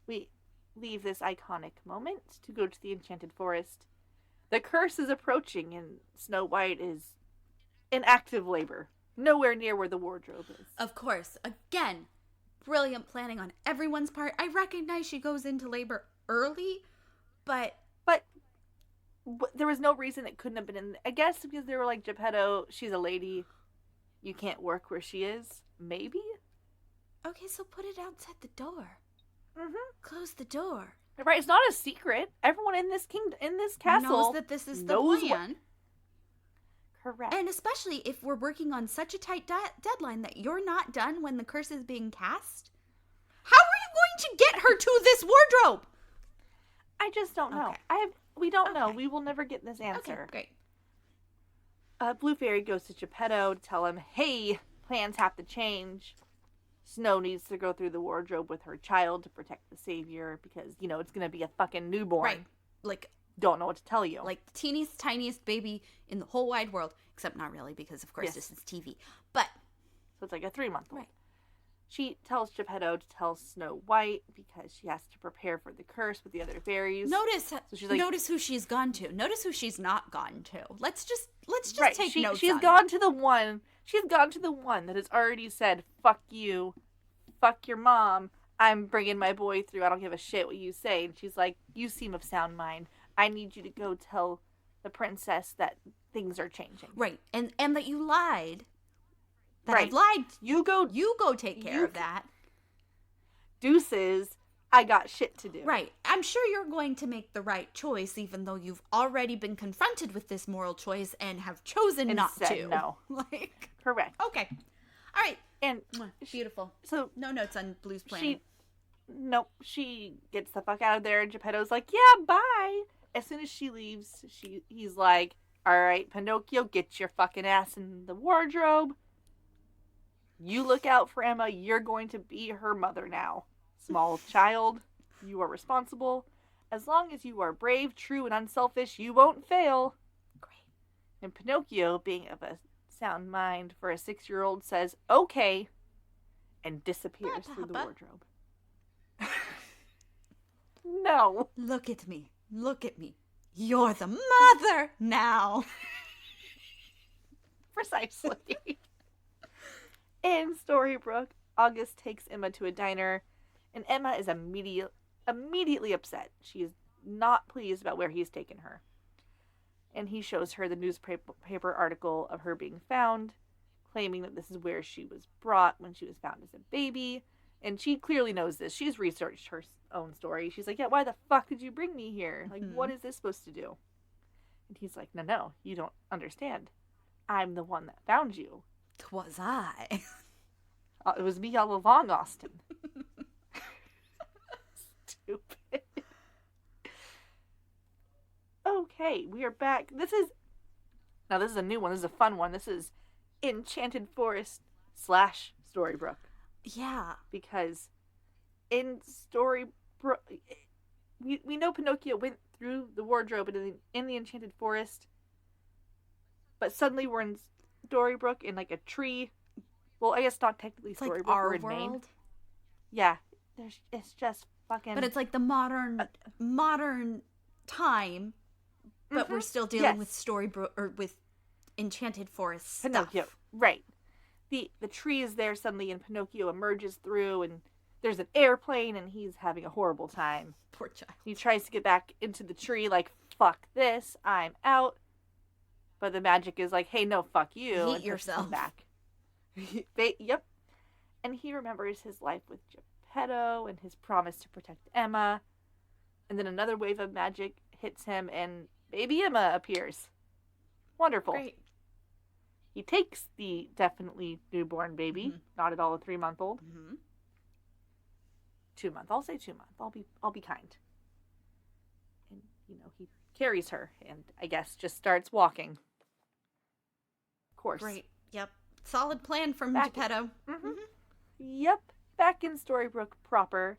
S1: We leave this iconic moment to go to the Enchanted Forest. The curse is approaching, and Snow White is in active labor. Nowhere near where the wardrobe is.
S2: Of course. Again, brilliant planning on everyone's part. I recognize she goes into labor early, but
S1: there was no reason it couldn't have been in. I guess because they were like, Geppetto, she's a lady. You can't work where she is. Maybe?
S2: Okay, so put it outside the door.
S1: Mm-hmm.
S2: Close the door.
S1: Right, it's not a secret. Everyone in this castle
S2: knows that this is the plan.
S1: Correct.
S2: And especially if we're working on such a tight deadline that you're not done when the curse is being cast. How are you going to get her to this wardrobe?
S1: I just don't know.
S2: Okay.
S1: We don't know. We will never get this answer.
S2: Okay, great.
S1: Blue Fairy goes to Geppetto to tell him, hey, plans have to change. Snow needs to go through the wardrobe with her child to protect the savior because, it's going to be a fucking newborn.
S2: Right. Like,
S1: don't know what to tell you.
S2: Like the teeniest, tiniest baby in the whole wide world. Except not really, because of course this is TV. But
S1: so it's like a 3-month-old.
S2: Right.
S1: She tells Geppetto to tell Snow White because she has to prepare for the curse with the other fairies.
S2: Notice who she's gone to. Notice who she's not gone to. Let's just take notes.
S1: She's gone to the one. She's gone to the one that has already said, fuck you, fuck your mom. I'm bringing my boy through. I don't give a shit what you say. And she's like, you seem of sound mind. I need you to go tell the princess that things are changing.
S2: Right. And that you lied. That
S1: right.
S2: I've lied.
S1: You go
S2: take care of that.
S1: Deuces, I got shit to do.
S2: Right. I'm sure you're going to make the right choice, even though you've already been confronted with this moral choice and have chosen not to.
S1: No. Correct.
S2: Okay. All right.
S1: And
S2: beautiful.
S1: So
S2: no notes on Blue's planning.
S1: She gets the fuck out of there, and Geppetto's like, yeah, bye. As soon as she leaves, he's like, all right, Pinocchio, get your fucking ass in the wardrobe. You look out for Emma. You're going to be her mother now. Small child, you are responsible. As long as you are brave, true, and unselfish, you won't fail.
S2: Great.
S1: And Pinocchio, being of a sound mind for a 6-year-old, says, okay, and disappears through the wardrobe. No.
S2: Look at me. Look at me. You're the mother now.
S1: Precisely. In Storybrooke, August takes Emma to a diner, and Emma is immediately upset. She is not pleased about where he's taken her. And he shows her the newspaper article of her being found, claiming that this is where she was brought when she was found as a baby. And she clearly knows this. She's researched her own story. She's like, yeah, why the fuck did you bring me here? Like, what is this supposed to do? And he's like, no, you don't understand. I'm the one that found you.
S2: 'Twas I.
S1: It was me all along, Austin. Stupid. Okay, we are back. This is a new one. This is a fun one. This is Enchanted Forest / Storybrooke.
S2: Yeah.
S1: Because in Storybrooke, we know Pinocchio went through the wardrobe in the Enchanted Forest, but suddenly we're in Storybrooke in like a tree. Well, I guess not technically Storybrooke.
S2: Like our
S1: we're in
S2: world.
S1: Maine. Yeah, it's just fucking.
S2: But it's like the modern time, but we're still dealing with Storybrooke or with Enchanted Forest stuff.
S1: Pinocchio, right? The tree is there suddenly, and Pinocchio emerges through, and there's an airplane, and he's having a horrible time.
S2: Poor child.
S1: He tries to get back into the tree, like, fuck this, I'm out. But the magic is like, hey, no, fuck you.
S2: Eat yourself.
S1: Back. Yep. And he remembers his life with Geppetto and his promise to protect Emma. And then another wave of magic hits him, and baby Emma appears. Wonderful.
S2: Great.
S1: He takes the definitely newborn baby, not at all a 3-month-old. 2 month. I'll say 2 month. I'll be kind. And, he carries her and I guess just starts walking. Of course.
S2: Great. Yep. Solid plan from Geppetto.
S1: Yep. Back in Storybrooke proper,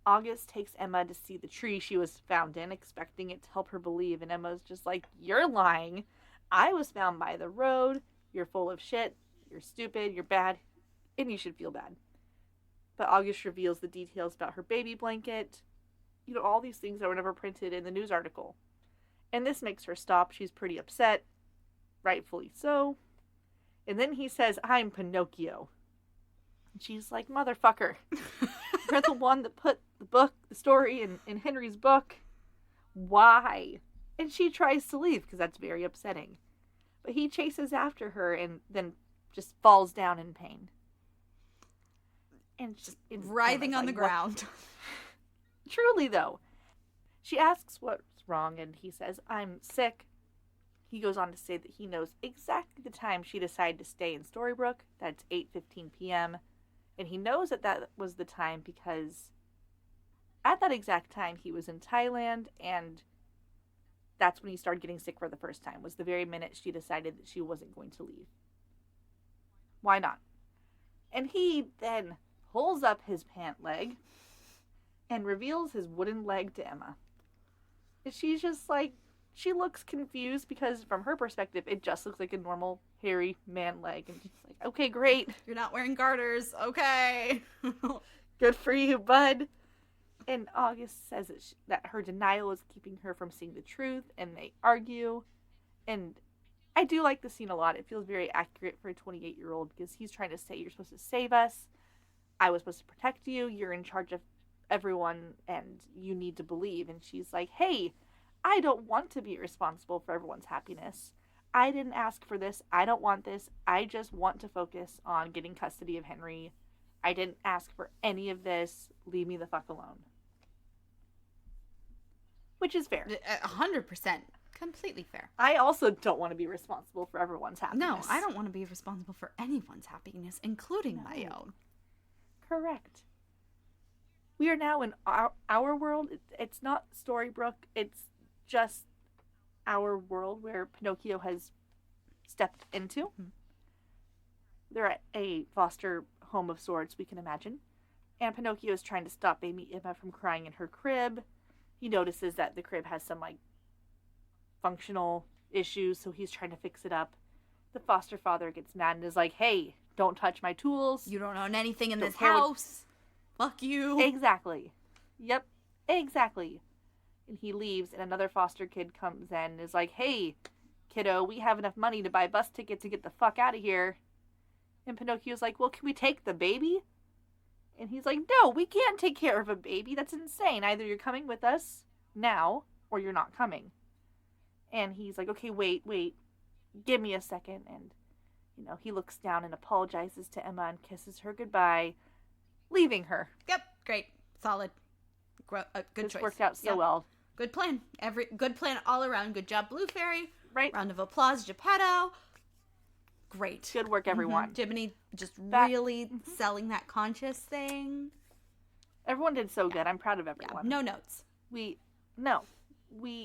S1: August takes Emma to see the tree she was found in, expecting it to help her believe, and Emma's just like, you're lying. I was found by the road. You're full of shit. You're stupid. You're bad. And you should feel bad. But August reveals the details about her baby blanket. All these things that were never printed in the news article. And this makes her stop. She's pretty upset. Rightfully so. And then he says, I'm Pinocchio. And she's like, motherfucker. You're the one that put the story in Henry's book. Why? And she tries to leave because that's very upsetting. But he chases after her and then just falls down in pain. And just
S2: writhing on the ground.
S1: Truly, though. She asks what's wrong, and he says, I'm sick. He goes on to say that he knows exactly the time she decided to stay in Storybrooke. That's 8:15 p.m. And he knows that was the time because at that exact time he was in Thailand, and that's when he started getting sick for the first time, was the very minute she decided that she wasn't going to leave. Why not? And he then pulls up his pant leg and reveals his wooden leg to Emma. And she's just like, she looks confused because from her perspective, it just looks like a normal hairy man leg. And she's like, okay, great.
S2: You're not wearing garters. Okay.
S1: Good for you, bud. And August says that her denial is keeping her from seeing the truth, and they argue. And I do like the scene a lot. It feels very accurate for a 28-year-old because he's trying to say, you're supposed to save us. I was supposed to protect you. You're in charge of everyone, and you need to believe. And she's like, hey, I don't want to be responsible for everyone's happiness. I didn't ask for this. I don't want this. I just want to focus on getting custody of Henry. I didn't ask for any of this. Leave me the fuck alone. Which is fair.
S2: 100%. Completely fair.
S1: I also don't want to be responsible for everyone's happiness.
S2: No, I don't want to be responsible for anyone's happiness, including my own.
S1: Correct. We are now in our world. It's not Storybrooke. It's just our world where Pinocchio has stepped into. Mm-hmm. They're at a foster home of sorts, we can imagine. And Pinocchio is trying to stop baby Emma from crying in her crib. He notices that the crib has some, functional issues, so he's trying to fix it up. The foster father gets mad and is like, hey, don't touch my tools.
S2: You don't own anything in this house. Fuck you.
S1: Exactly. Yep, exactly. And he leaves, and another foster kid comes in and is like, hey, kiddo, we have enough money to buy a bus ticket to get the fuck out of here. And Pinocchio's like, well, can we take the baby? And he's like, no, we can't take care of a baby. That's insane. Either you're coming with us now, or you're not coming. And he's like, okay, wait, give me a second. And, he looks down and apologizes to Emma and kisses her goodbye, leaving her.
S2: Yep, great. Solid. Good
S1: this
S2: choice.
S1: Worked out so well.
S2: Good plan. Good plan all around. Good job, Blue Fairy.
S1: Right.
S2: Round of applause, Geppetto. Great.
S1: Good work, everyone.
S2: Mm-hmm. Jiminy just really selling that conscious thing.
S1: Everyone did so good. I'm proud of everyone.
S2: Yeah, no notes.
S1: We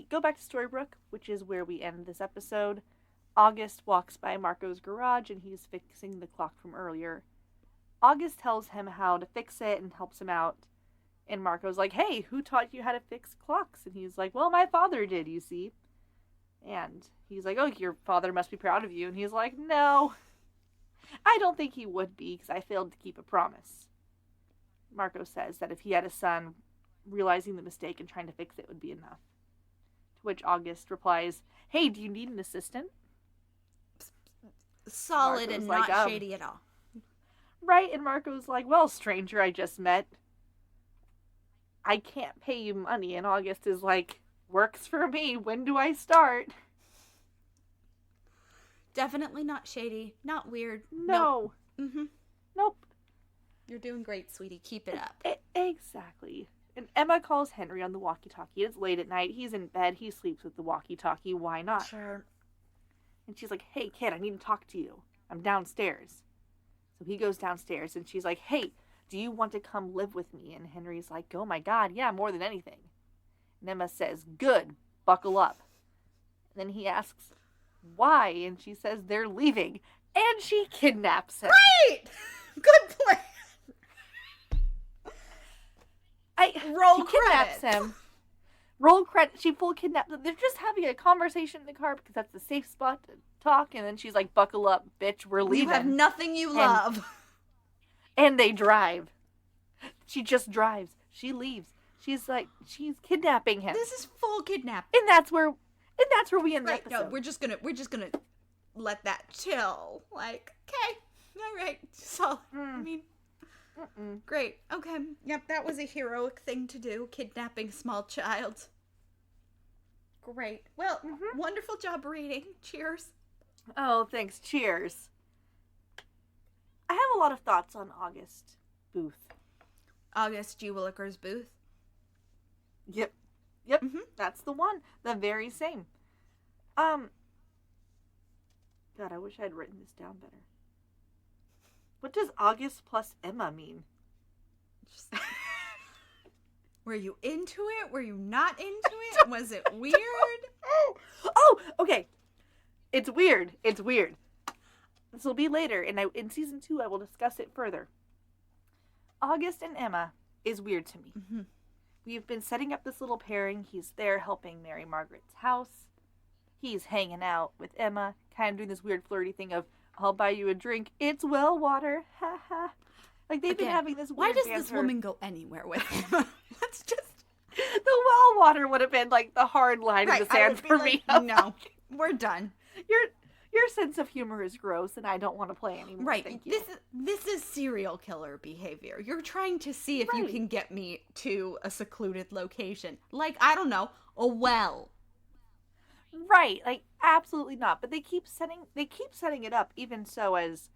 S1: go back to Storybrooke, which is where we end this episode. August walks by Marco's garage, and he's fixing the clock from earlier. August tells him how to fix it and helps him out. And Marco's like, hey, who taught you how to fix clocks? And he's like, well, my father did, you see. And he's like, oh, your father must be proud of you. And he's like, no, I don't think he would be because I failed to keep a promise. Marco says that if he had a son, realizing the mistake and trying to fix it would be enough. To which August replies, hey, do you need an assistant?
S2: Solid
S1: Marco's
S2: and
S1: like,
S2: not shady at all.
S1: Right, and Marco's like, well, stranger I just met, I can't pay you money. And August is like, works for me. When do I start?
S2: Definitely not shady. Not weird.
S1: No.
S2: Nope. Mm-hmm.
S1: Nope.
S2: You're doing great, sweetie. Keep it up.
S1: Exactly. And Emma calls Henry on the walkie-talkie. It's late at night. He's in bed. He sleeps with the walkie-talkie. Why not?
S2: Sure.
S1: And she's like, hey, kid, I need to talk to you. I'm downstairs. So he goes downstairs, and she's like, hey, do you want to come live with me? And Henry's like, oh my God, yeah, more than anything. And Emma says, good, buckle up. And then he asks, why? And she says, they're leaving. And she kidnaps him.
S2: Right! Good plan. Roll
S1: kidnaps him. Roll credit. She full kidnaps him. They're just having a conversation in the car because that's the safe spot to talk. And then she's like, buckle up, bitch, we're leaving.
S2: You have nothing you love.
S1: And they drive. She just drives. She leaves. She's kidnapping him.
S2: This is full kidnap.
S1: And that's where we end the episode.
S2: No, we're just gonna let that chill. Like, okay, all right. So, I mean, great. Okay, yep, that was a heroic thing to do, kidnapping small child. Great. Well, wonderful job reading. Cheers.
S1: Oh, thanks. Cheers. I have a lot of thoughts on August Booth.
S2: August G. Willikers Booth.
S1: Yep. That's the one. The very same. God, I wish I had written this down better. What does August plus Emma mean?
S2: Were you into it? Were you not into it? Was it weird?
S1: Oh, okay. It's weird. This will be later, and in season 2, I will discuss it further. August and Emma is weird to me. Mm-hmm. We've been setting up this little pairing. He's there helping Mary Margaret's house. He's hanging out with Emma, kind of doing this weird flirty thing of, I'll buy you a drink. It's well water. Ha ha. Like, they've been having this weird
S2: Why does
S1: banter.
S2: this woman go anywhere with him? That's just...
S1: The well water would have been, like, the hard line in the sand for me.
S2: No, we're done.
S1: Your sense of humor is gross, and I don't want to play anymore.
S2: Right.
S1: Thank you.
S2: This is serial killer behavior. You're trying to see if you can get me to a secluded location. Like, I don't know, a well.
S1: Right. Like, absolutely not. But they keep setting it up, even so as,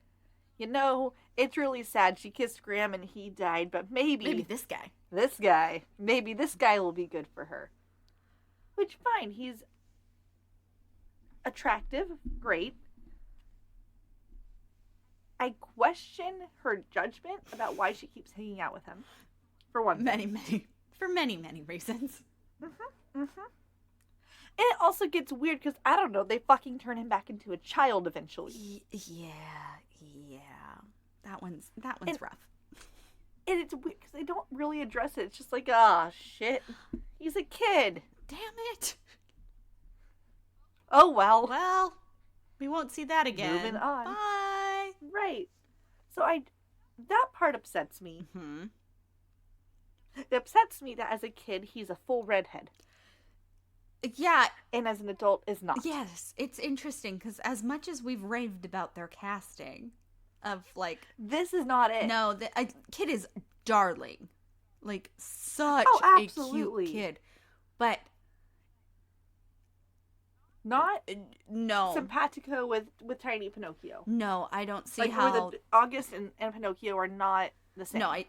S1: it's really sad she kissed Graham and he died, but maybe
S2: this guy.
S1: Maybe this guy will be good for her. Which, fine, he's attractive, great. I question her judgment about why she keeps hanging out with him. For one thing.
S2: many reasons.
S1: And it also gets weird because, I don't know, they fucking turn him back into a child eventually.
S2: Yeah. That one's rough.
S1: And it's weird because they don't really address it. It's just like, shit. He's a kid.
S2: Damn it.
S1: Oh, well.
S2: Well, we won't see that again.
S1: Moving on.
S2: Bye.
S1: Right. So that part upsets me. Mm-hmm. It upsets me that as a kid, he's a full redhead.
S2: Yeah.
S1: And as an adult, is not.
S2: Yes. It's interesting because as much as we've raved about their casting of, like...
S1: This is not it.
S2: No, the kid is darling. Like, such a cute kid. But...
S1: Not
S2: no
S1: simpatico with tiny Pinocchio.
S2: No, I don't see
S1: like,
S2: how
S1: August and Pinocchio are not the same.
S2: No, I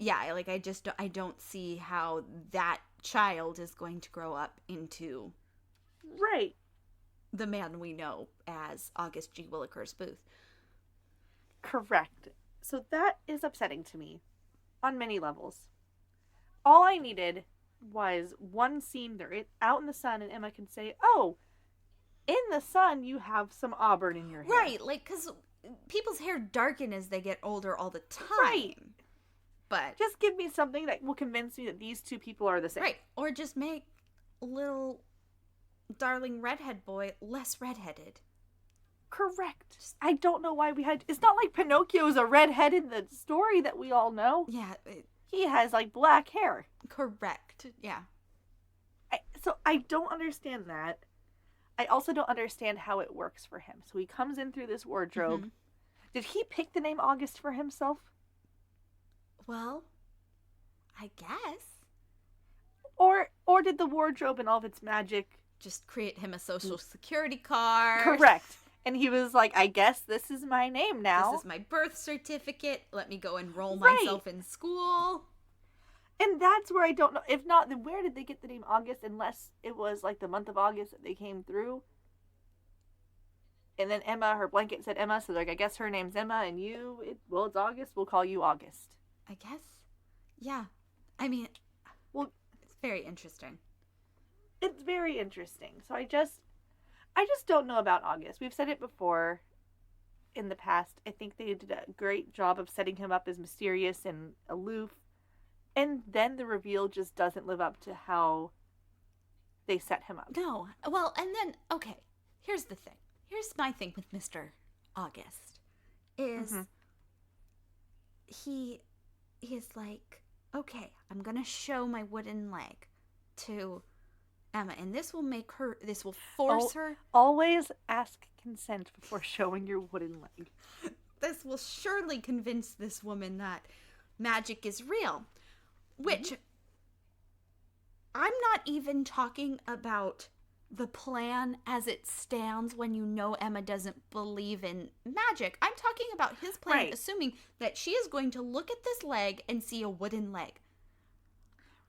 S2: don't see how that child is going to grow up into the man we know as August G. Willikers Booth.
S1: Correct. So that is upsetting to me on many levels. All I needed was one scene they're out in the sun and Emma can say, "Oh, in the sun, you have some auburn in your hair."
S2: Right, like, because people's hair darken as they get older all the time.
S1: Right.
S2: But
S1: just give me something that will convince me that these two people are the same.
S2: Right. Or just make little darling redhead boy less redheaded.
S1: Correct. I don't know why we had... It's not like Pinocchio's a redhead in the story that we all know.
S2: Yeah.
S1: He has, like, black hair.
S2: Correct. Yeah.
S1: So I don't understand that. I also don't understand how it works for him. So he comes in through this wardrobe. Mm-hmm. Did he pick the name August for himself?
S2: Well, I guess.
S1: Or did the wardrobe and all of its magic
S2: just create him a social security card?
S1: Correct. And he was like, I guess this is my name now.
S2: This is my birth certificate. Let me go enroll myself in school.
S1: And that's where I don't know. If not, then where did they get the name August? Unless it was like the month of August that they came through. And then Emma, her blanket said Emma. So like, I guess her name's Emma and it's August. We'll call you August.
S2: I guess. Yeah. I mean,
S1: Well,
S2: it's very interesting.
S1: it's very interesting. So I just don't know about August. We've said it before in the past. I think they did a great job of setting him up as mysterious and aloof. And then the reveal just doesn't live up to how they set him up.
S2: No. Well, and then, okay, here's the thing. Here's my thing with Mr. August. Is he is like, okay, I'm going to show my wooden leg to Emma, and this will force her.
S1: Always ask consent before showing your wooden leg.
S2: This will surely convince this woman that magic is real. Which, I'm not even talking about the plan as it stands when you know Emma doesn't believe in magic. I'm talking about his plan, assuming that she is going to look at this leg and see a wooden leg.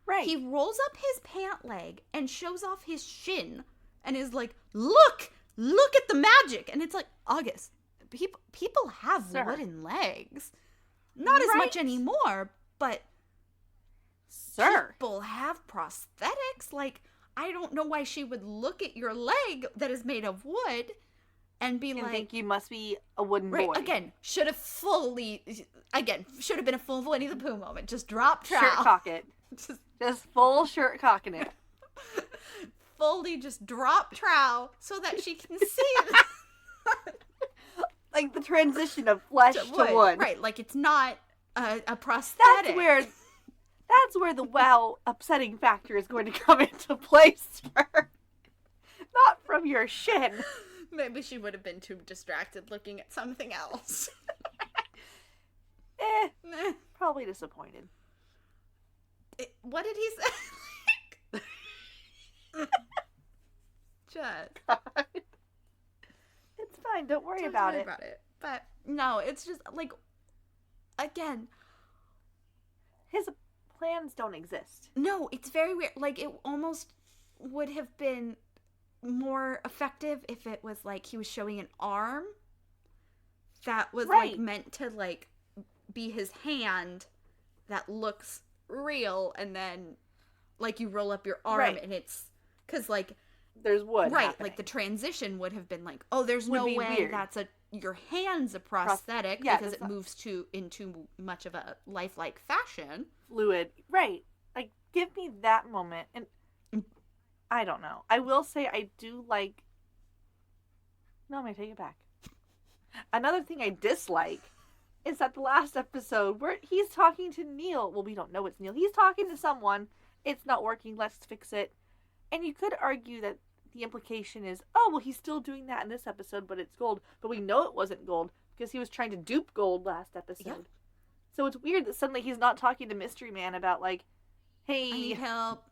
S1: Right.
S2: He rolls up his pant leg and shows off his shin and is like, look at the magic. And it's like, August, people have wooden legs. Not as much anymore, but people have prosthetics. Like, I don't know why she would look at your leg that is made of wood and
S1: think you must be a wooden boy.
S2: Again, should have been a full Winnie the Pooh moment. Just drop trowel.
S1: Shirt cock it. Just full shirt cocking it.
S2: Fully just drop trowel so that she can see
S1: like the transition of flesh to wood.
S2: Right, like it's not a prosthetic.
S1: That's where the wow upsetting factor is going to come into place for her. Not from your shin.
S2: Maybe she would have been too distracted looking at something else.
S1: Probably disappointed.
S2: What did he say? Just.
S1: God. It's fine. Don't worry about it.
S2: But no, it's just like, again,
S1: his plans don't exist.
S2: No, it's very weird. Like, it almost would have been more effective if it was like he was showing an arm that was like meant to like be his hand that looks real, and then like you roll up your arm and it's because like
S1: there's wood happening.
S2: Like the transition would have been like, oh, there's no way weird. That's your hand's a prosthetic because it moves into much of a lifelike fashion,
S1: fluid, right? Like, give me that moment. And I don't know, I will say I do like, no, I'm gonna take it back. Another thing I dislike is that the last episode where he's talking to Neil. Well, we don't know it's Neil. He's talking to someone. It's not working. Let's fix it. And you could argue that the implication is, oh, well, he's still doing that in this episode, but it's gold. But we know it wasn't gold because he was trying to dupe gold last episode. Yeah. So it's weird that suddenly he's not talking to Mystery Man about, like, hey,
S2: I need help.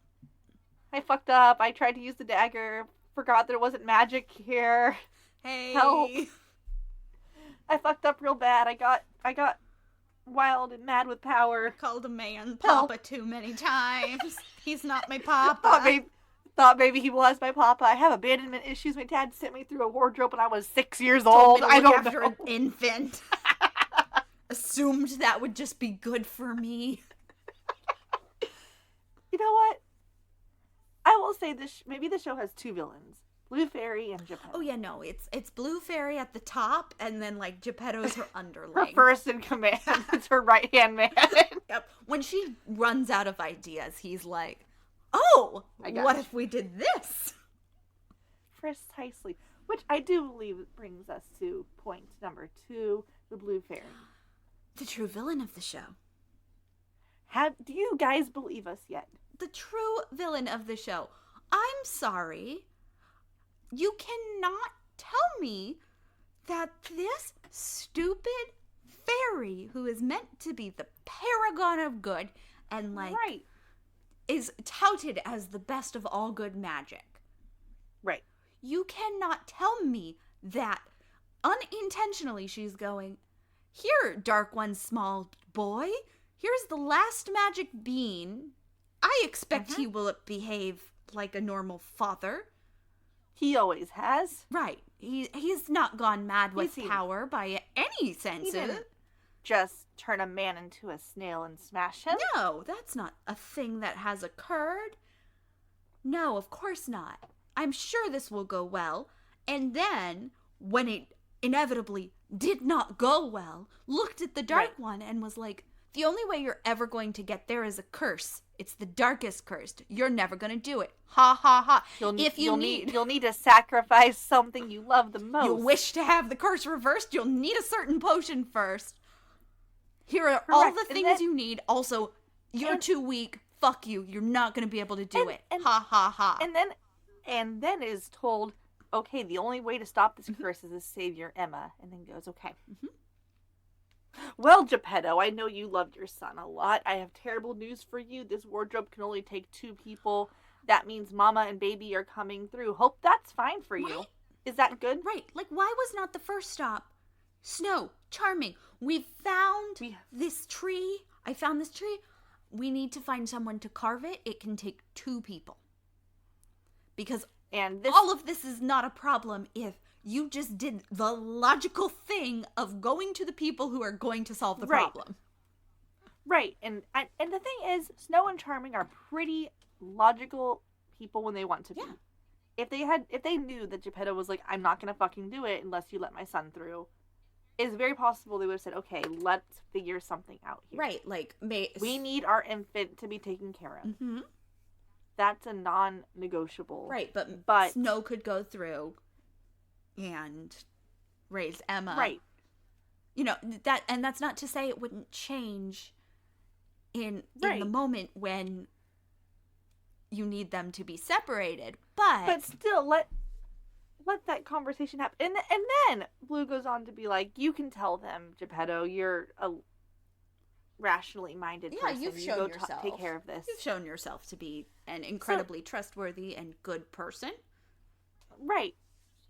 S1: I fucked up. I tried to use the dagger. Forgot there wasn't magic here.
S2: Hey.
S1: Help. I fucked up real bad. I got wild and mad with power.
S2: Called a man Papa too many times. He's not my Papa.
S1: Thought maybe he was my Papa. I have abandonment issues. My dad sent me through a wardrobe when I was 6 years old. I don't know.
S2: An infant. Assumed that would just be good for me.
S1: You know what? I will say this. Maybe the show has two villains. Blue Fairy and Geppetto.
S2: Oh yeah, no, it's Blue Fairy at the top, and then like Geppetto's her underling.
S1: Her first in command. It's her right hand man.
S2: Yep. When she runs out of ideas, he's like, "Oh, what if we did this?"
S1: Precisely. Which I do believe brings us to point number 2: the Blue Fairy,
S2: the true villain of the show.
S1: Do you guys believe us yet?
S2: The true villain of the show. I'm sorry. You cannot tell me that this stupid fairy, who is meant to be the paragon of good and like is touted as the best of all good magic.
S1: Right.
S2: You cannot tell me that unintentionally she's going, here, Dark One, small boy, here's the last magic bean. I expect he will behave like a normal father.
S1: He always has.
S2: Right. He's not gone mad with power by any sense of it.
S1: just turn a man into a snail and smash him.
S2: No, that's not a thing that has occurred. No, of course not. I'm sure this will go well. And then, when it inevitably did not go well, looked at the Dark One and was like, the only way you're ever going to get there is a curse. It's the darkest curse. You're never going to do it. Ha ha ha.
S1: You'll need to sacrifice something you love the most.
S2: You wish to have the curse reversed, you'll need a certain potion first. Here are all the things you need. Also, you're too weak. Fuck you. You're not going to be able to do it. Ha ha ha.
S1: And then is told, okay, the only way to stop this curse is to save your Emma. And then goes, okay. Mm-hmm. Well, Geppetto, I know you loved your son a lot. I have terrible news for you. This wardrobe can only take 2 people. That means Mama and Baby are coming through. Hope that's fine for you. Right. Is that good?
S2: Right. Like, why was not the first stop Snow? Charming. We found this tree. I found this tree. We need to find someone to carve it. It can take 2 people. Because all of this is not a problem if you just did the logical thing of going to the people who are going to solve the problem.
S1: Right. And the thing is, Snow and Charming are pretty logical people when they want to be. Yeah. If they knew that Geppetto was like, I'm not going to fucking do it unless you let my son through, it's very possible they would have said, okay, let's figure something out here.
S2: Right. Like,
S1: we need our infant to be taken care of.
S2: Mm-hmm.
S1: That's a non-negotiable.
S2: Right. But Snow could go through and raise Emma.
S1: Right.
S2: You know, that's not to say it wouldn't change in the moment when you need them to be separated. But
S1: still, let that conversation happen. And then Blue goes on to be like, you can tell them, Geppetto, you're a rationally minded person.
S2: You've shown yourself.
S1: Take care of this.
S2: You've shown yourself to be an incredibly trustworthy and good person.
S1: Right.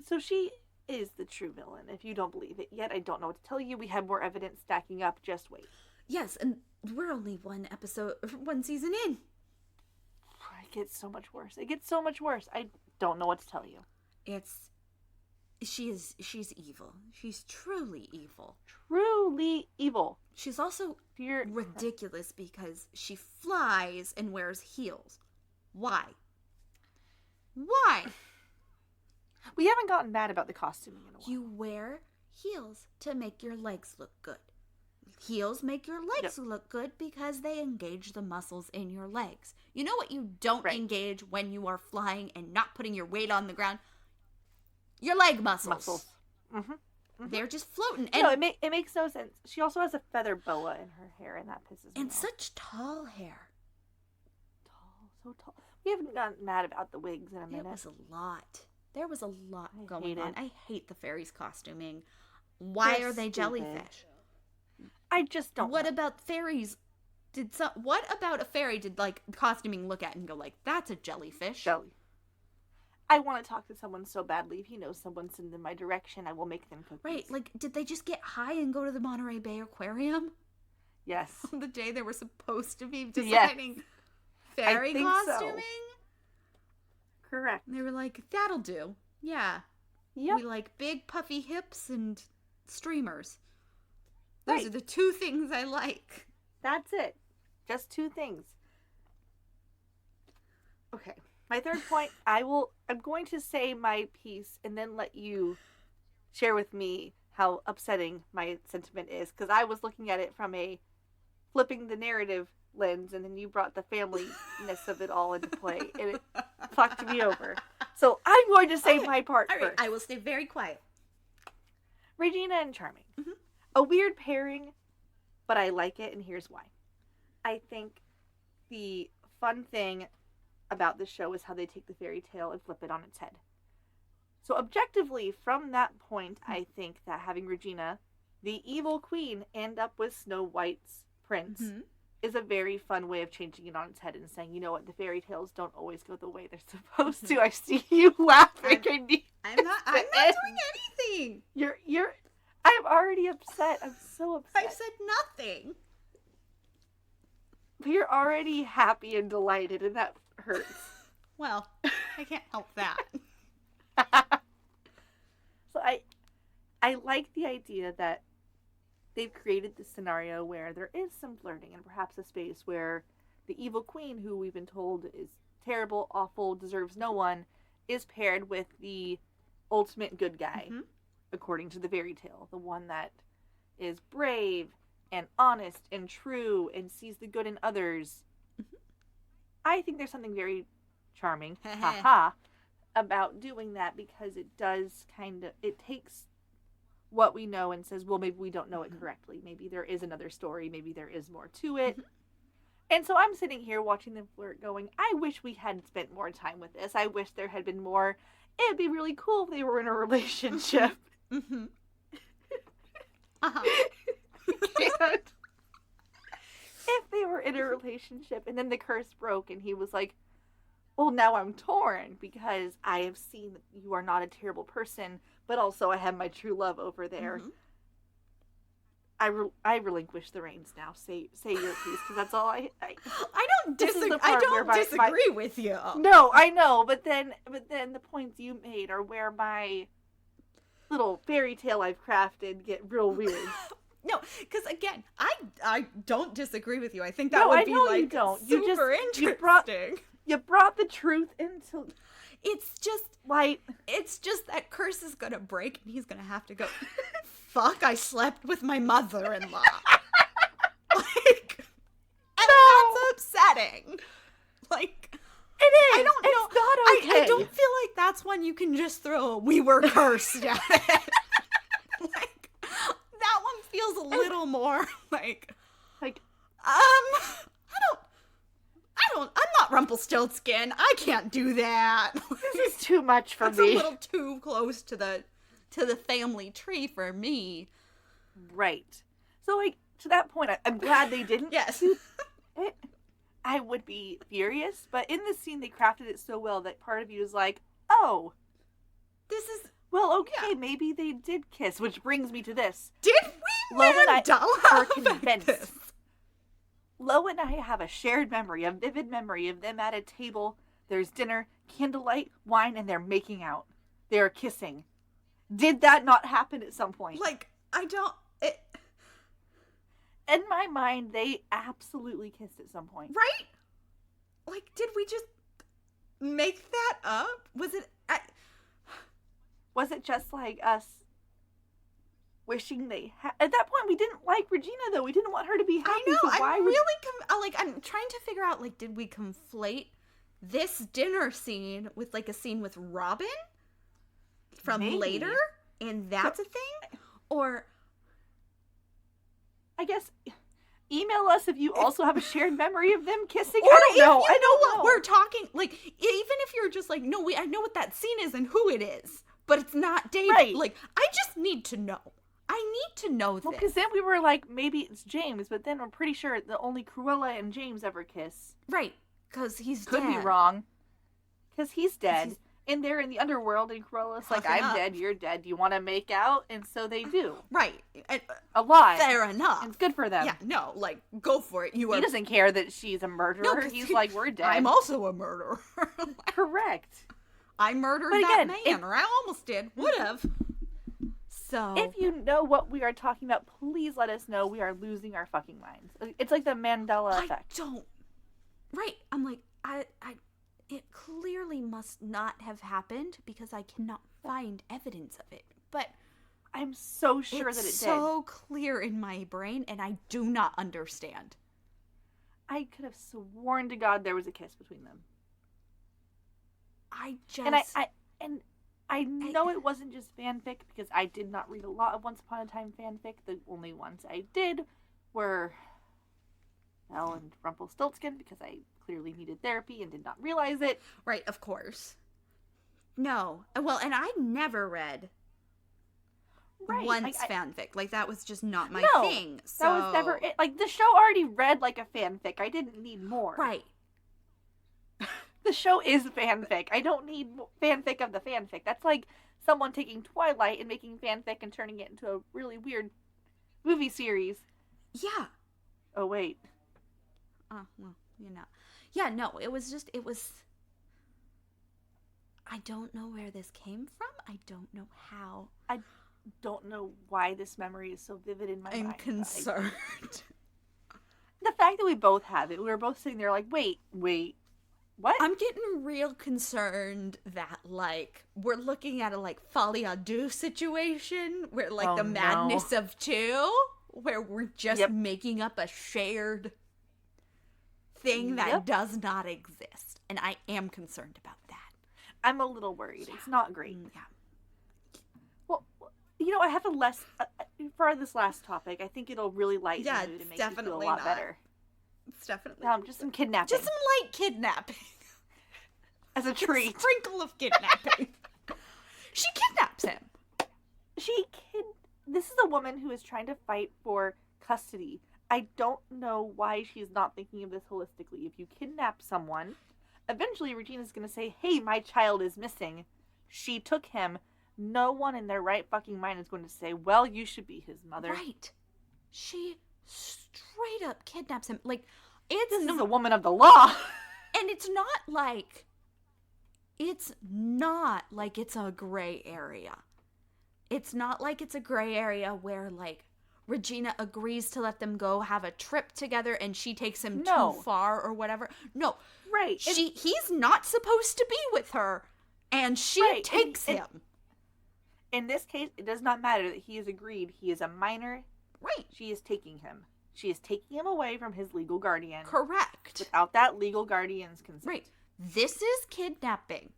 S1: So she is the true villain. If you don't believe it yet, I don't know what to tell you. We have more evidence stacking up. Just wait.
S2: Yes, and we're only one season in.
S1: It gets so much worse. I don't know what to tell you.
S2: She's evil. She's truly evil.
S1: Truly evil.
S2: She's also ridiculous because she flies and wears heels. Why?
S1: We haven't gotten mad about the costuming in a while.
S2: You wear heels to make your legs look good. Heels make your legs look good because they engage the muscles in your legs. You know what you don't engage when you are flying and not putting your weight on the ground? Your leg muscles.
S1: Mm-hmm. Mm-hmm.
S2: They're just floating.
S1: And no, it makes no sense. She also has a feather boa in her hair, and that pisses me off.
S2: And such tall hair.
S1: So tall. We haven't gotten mad about the wigs in a minute.
S2: There was a lot going on. I hate the fairies' costuming. Why are they jellyfish?
S1: I just don't.
S2: What about fairies? What about a fairy did like costuming look at and go like, that's a jellyfish?
S1: Jelly. I want to talk to someone so badly. If he knows someone, send them my direction. I will make them cookies.
S2: Right, like, did they just get high and go to the Monterey Bay Aquarium?
S1: Yes.
S2: On the day they were supposed to be designing fairy costuming?
S1: So. Correct.
S2: And they were like, that'll do. Yeah.
S1: Yep.
S2: We like big puffy hips and streamers. Those are the 2 things I like.
S1: That's it. Just 2 things. Okay. My third point, I'm going to say my piece and then let you share with me how upsetting my sentiment is. Because I was looking at it from a flipping the narrative lens, and then you brought the family-ness of it all into play, and it fucked me over. So I'm going to say my part first.
S2: I will stay very quiet.
S1: Regina and Charming.
S2: Mm-hmm.
S1: A weird pairing, but I like it, and here's why. I think the fun thing about this show is how they take the fairy tale and flip it on its head. So objectively, from that point, I think that having Regina, the evil queen, end up with Snow White's prince is a very fun way of changing it on its head and saying, you know what, the fairy tales don't always go the way they're supposed to. I see you laughing.
S2: I'm not doing anything.
S1: I'm already upset. I'm so upset.
S2: I said nothing.
S1: But you're already happy and delighted, and that hurts.
S2: Well, I can't help that.
S1: So I like the idea that they've created this scenario where there is some flirting and perhaps a space where the evil queen, who we've been told is terrible, awful, deserves no one, is paired with the ultimate good guy,
S2: Mm-hmm.
S1: according to the fairy tale. The one that is brave and honest and true and sees the good in others.
S2: Mm-hmm.
S1: I think there's something very charming, haha, about doing that, because it does it takes what we know and says, well, maybe we don't know it correctly. Maybe there is another story. Maybe there is more to it.
S2: Mm-hmm.
S1: And so I'm sitting here watching them flirt going, I wish we had spent more time with this. I wish there had been more. It'd be really cool if they were in a relationship.
S2: Mm-hmm. Uh-huh.
S1: If they were in a relationship and then the curse broke and he was like, well, now I'm torn because I have seen that you are not a terrible person, but also I have my true love over there.
S2: Mm-hmm.
S1: I relinquish the reins now. Say your piece, because that's all I
S2: don't disagree with you.
S1: No, I know, but then the points you made are where my little fairy tale I've crafted get real weird.
S2: No, because again, I don't disagree with you. I think that would be like
S1: you don't.
S2: Super interesting.
S1: You brought the truth into.
S2: It's just that curse is gonna break, and he's gonna have to go. Fuck! I slept with my mother-in-law. Like, and that's upsetting. Like,
S1: it is.
S2: I don't know.
S1: It's not okay.
S2: I don't feel like that's one you can just throw a "we were cursed" at it. Like, that one feels a little more like I'm not Rumpelstiltskin. I can't do that.
S1: This is too much for
S2: me.
S1: me.
S2: It's a little too close to the family tree for me.
S1: Right. So, like, to that point, I'm glad they didn't.
S2: Yes.
S1: I would be furious, but in this scene, they crafted it so well that part of you is like, oh,
S2: this is...
S1: Well, okay, maybe they did kiss, which brings me to this.
S2: Did we,
S1: Lo and I are
S2: convinced.
S1: convinced. Lo and I have a shared memory, a vivid memory of them at a table. There's dinner, candlelight, wine, and they're making out. They're kissing. Did that not happen at some point?
S2: Like,
S1: In my mind, they absolutely kissed at some point.
S2: Right? Like, did we just make that up? Was it...
S1: Was it just like us wishing they had... At that point, we didn't like Regina, though. We didn't want her to be happy.
S2: I know.
S1: So why
S2: I'm trying to figure out, like, did we conflate this dinner scene with, like, a scene with Robin from later? And that's a thing? Or...
S1: I guess... Email us if you also have a shared memory of them kissing.
S2: Or
S1: I don't know.
S2: I know what we're talking... Like, even if you're just like, no, I know what that scene is and who it is. But it's not David.
S1: Right.
S2: Like, I just need to know. I need to know this.
S1: Well, because then we were like, maybe it's James, but then we're pretty sure the only Cruella and James ever kiss.
S2: Right, because he's
S1: Could
S2: dead.
S1: be wrong. Because he's dead. And they're in the underworld, and Cruella's like, I'm dead, you're dead, do you want to make out? And so they do.
S2: Right.
S1: Alive.
S2: Fair enough.
S1: It's good for them.
S2: Yeah, no, like, go for it. He
S1: doesn't care that she's a murderer.
S2: No,
S1: he's like, we're dead.
S2: I'm also a murderer.
S1: Correct.
S2: I murdered that man, or I almost did. Would have. So.
S1: If you know what we are talking about, please let us know. We are losing our fucking minds. It's like the Mandela effect.
S2: I don't. Right. I'm like, it clearly must not have happened because I cannot find evidence of it. But
S1: I'm so sure that it did.
S2: It's so clear in my brain, and I do not understand.
S1: I could have sworn to God there was a kiss between them. And I know it wasn't just fanfic because I did not read a lot of Once Upon a Time fanfic. The only ones I did were Belle and Rumpelstiltskin because I clearly needed therapy and did not realize it.
S2: Right, of course. No. Well, and I never read fanfic. Like, that was just not my thing. So...
S1: that was never it. Like, the show already read like a fanfic. I didn't need more.
S2: Right.
S1: The show is fanfic. I don't need fanfic of the fanfic. That's like someone taking Twilight and making fanfic and turning it into a really weird movie series.
S2: Yeah.
S1: Oh, wait.
S2: Oh, well, you know. Yeah, no, it was... I don't know where this came from. I don't know how.
S1: don't know why this memory is so vivid in my mind.
S2: I'm concerned.
S1: The fact that we both have it, we were both sitting there like, wait, what?
S2: I'm getting real concerned that, like, we're looking at a, like, folie à deux situation where, like, the madness of two, where we're just making up a shared thing that does not exist. And I am concerned about that.
S1: I'm a little worried. Yeah. It's not great.
S2: Yeah.
S1: Well, I have for this last topic, I think it'll really lighten the mood and make you feel a lot better.
S2: It's definitely
S1: just some kidnapping.
S2: Just some light kidnapping.
S1: As a treat.
S2: A sprinkle of kidnapping. She kidnaps him.
S1: This is a woman who is trying to fight for custody. I don't know why she's not thinking of this holistically. If you kidnap someone, eventually Regina's going to say, hey, my child is missing. She took him. No one in their right fucking mind is going to say, well, you should be his mother.
S2: Right. She straight up kidnaps him. Like,
S1: this is a woman of the law.
S2: And it's not like it's a gray area. It's not like it's a gray area where, like, Regina agrees to let them go have a trip together and she takes him too far or whatever. No.
S1: Right.
S2: He's not supposed to be with her, and she takes him.
S1: In this case, it does not matter that he has agreed. He is a minor.
S2: Right.
S1: She is taking him. She is taking him away from his legal guardian.
S2: Correct.
S1: Without that legal guardian's consent.
S2: Right. This is kidnapping.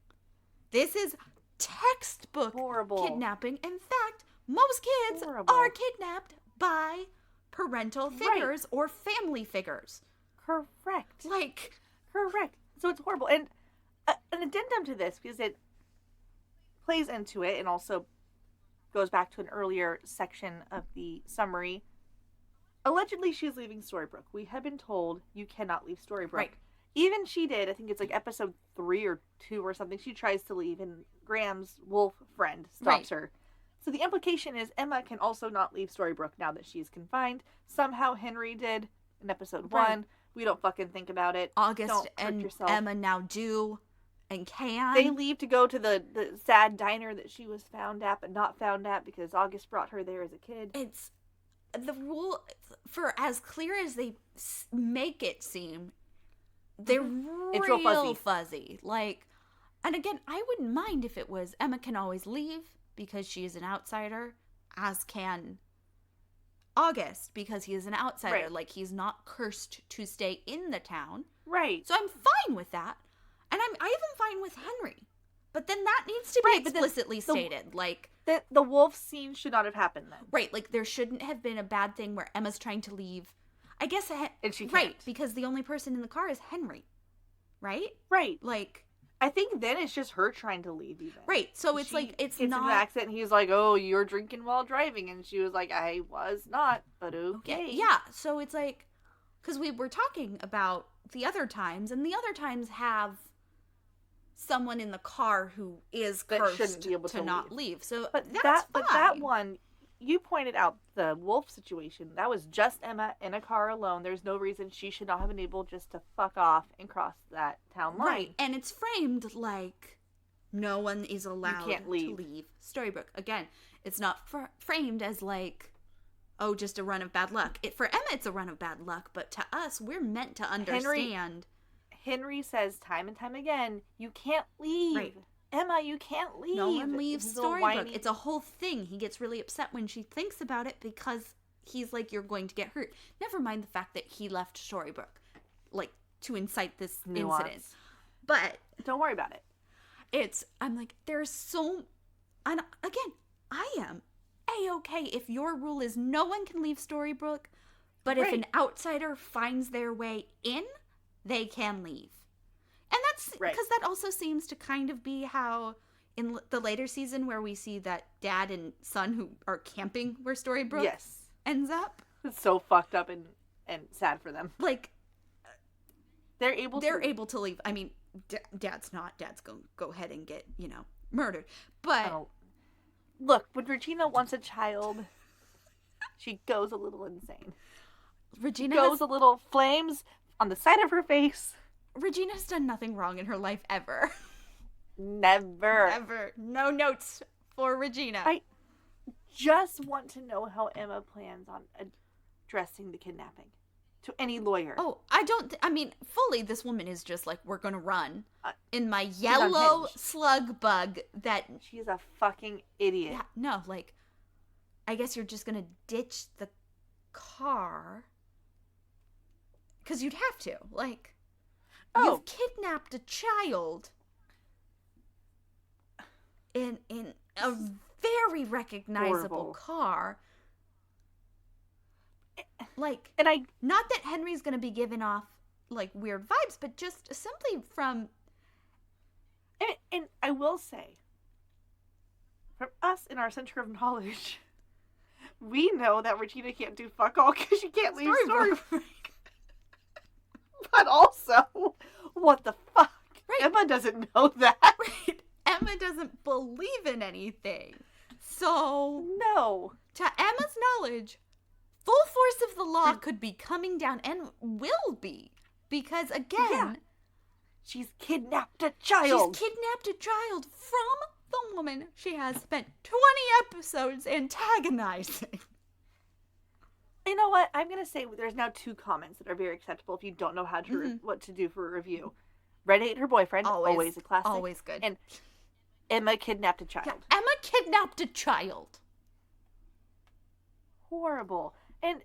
S2: This is textbook kidnapping. In fact, most kids are kidnapped by parental figures or family figures.
S1: Correct.
S2: Correct.
S1: So it's horrible. And an addendum to this, because it plays into it and also goes back to an earlier section of the summary. Allegedly, she's leaving Storybrooke. We have been told you cannot leave Storybrooke.
S2: Right.
S1: Even she did. I think it's like episode 3 or 2 or something. She tries to leave, and Graham's wolf friend stops her. So the implication is Emma can also not leave Storybrooke now that she is confined. Somehow Henry did in episode 1. We don't fucking think about it.
S2: August and Emma now do and can.
S1: They leave to go to the sad diner that she was found at but not found at because August brought her there as a kid.
S2: It's the rule, for as clear as they make it seem, they're real fuzzy. Like, and again, I wouldn't mind if it was Emma can always leave because she is an outsider, as can August because he is an outsider.
S1: Right.
S2: Like, he's not cursed to stay in the town.
S1: Right.
S2: So I'm fine with that. And I even fine with Henry. But then that needs to be explicitly stated. Like,
S1: the wolf scene should not have happened then.
S2: Right. Like, there shouldn't have been a bad thing where Emma's trying to leave. I guess
S1: and she can't.
S2: Right, because the only person in the car is Henry. Right?
S1: Right.
S2: Like,
S1: I think then it's just her trying to leave even.
S2: Right. So it's like it's
S1: not
S2: not
S1: an accident and he's like, "Oh, you're drinking while driving." And she was like, "I was not, but okay."
S2: Yeah. So it's like cuz we were talking about the other times, and the other times have someone in the car who is cursed
S1: shouldn't be able to
S2: not leave. So
S1: but
S2: that's fine.
S1: But that one, you pointed out the wolf situation. That was just Emma in a car alone. There's no reason she should not have been able just to fuck off and cross that town line.
S2: Right, and it's framed like no one is allowed to leave Storybrooke. Again, it's not framed as like, oh, just a run of bad luck. For Emma, it's a run of bad luck, but to us, we're meant to understand.
S1: Henry says time and time again, you can't leave. Right. Emma, you can't leave.
S2: No one leaves Storybrooke. It's a whole thing. He gets really upset when she thinks about it because he's like, you're going to get hurt. Never mind the fact that he left Storybrooke, like, to incite this incident. But
S1: don't worry about it.
S2: I'm like, there's so, and again, I am A-okay if your rule is no one can leave Storybrooke, but if an outsider finds their way in, they can leave. And that's because that also seems to kind of be how in the later season where we see that dad and son who are camping where Storybrooke ends up.
S1: It's so fucked up and sad for them.
S2: Like,
S1: they're able
S2: to leave. I mean, dad's not. Dad's going to go ahead and get, murdered. But
S1: look, when Regina wants a child, she goes a little insane.
S2: Regina
S1: goes a little flames on the side of her face.
S2: Regina has done nothing wrong in her life ever.
S1: Never.
S2: Ever. No notes for Regina.
S1: just want to know how Emma plans on addressing the kidnapping to any lawyer.
S2: Oh, fully this woman is just like, we're gonna run in my
S1: She's
S2: yellow
S1: unhinged.
S2: slug bug that...
S1: She's a fucking idiot.
S2: Yeah, no, like, I guess you're just gonna ditch the car. Because you'd have to. Like, you've kidnapped a child in a very recognizable car. Like,
S1: and
S2: not that Henry's gonna be giving off like weird vibes, but just simply from...
S1: And I will say, from us in our center of knowledge, we know that Regina can't do fuck all because she can't leave Storybrooke. But also, what the fuck? Right. Emma doesn't know that.
S2: Right. Emma doesn't believe in anything. So,
S1: no.
S2: To Emma's knowledge, full force of the law could be coming down and will be. Because, again...
S1: She's kidnapped a child.
S2: She's kidnapped a child from the woman she has spent 20 episodes antagonizing.
S1: You know what? I'm going to say there's now 2 comments that are very acceptable if you don't know how to what to do for a review. Red ate her boyfriend. Always a classic.
S2: Always good.
S1: And Emma kidnapped a child.
S2: Yeah, Emma kidnapped a child.
S1: Horrible. And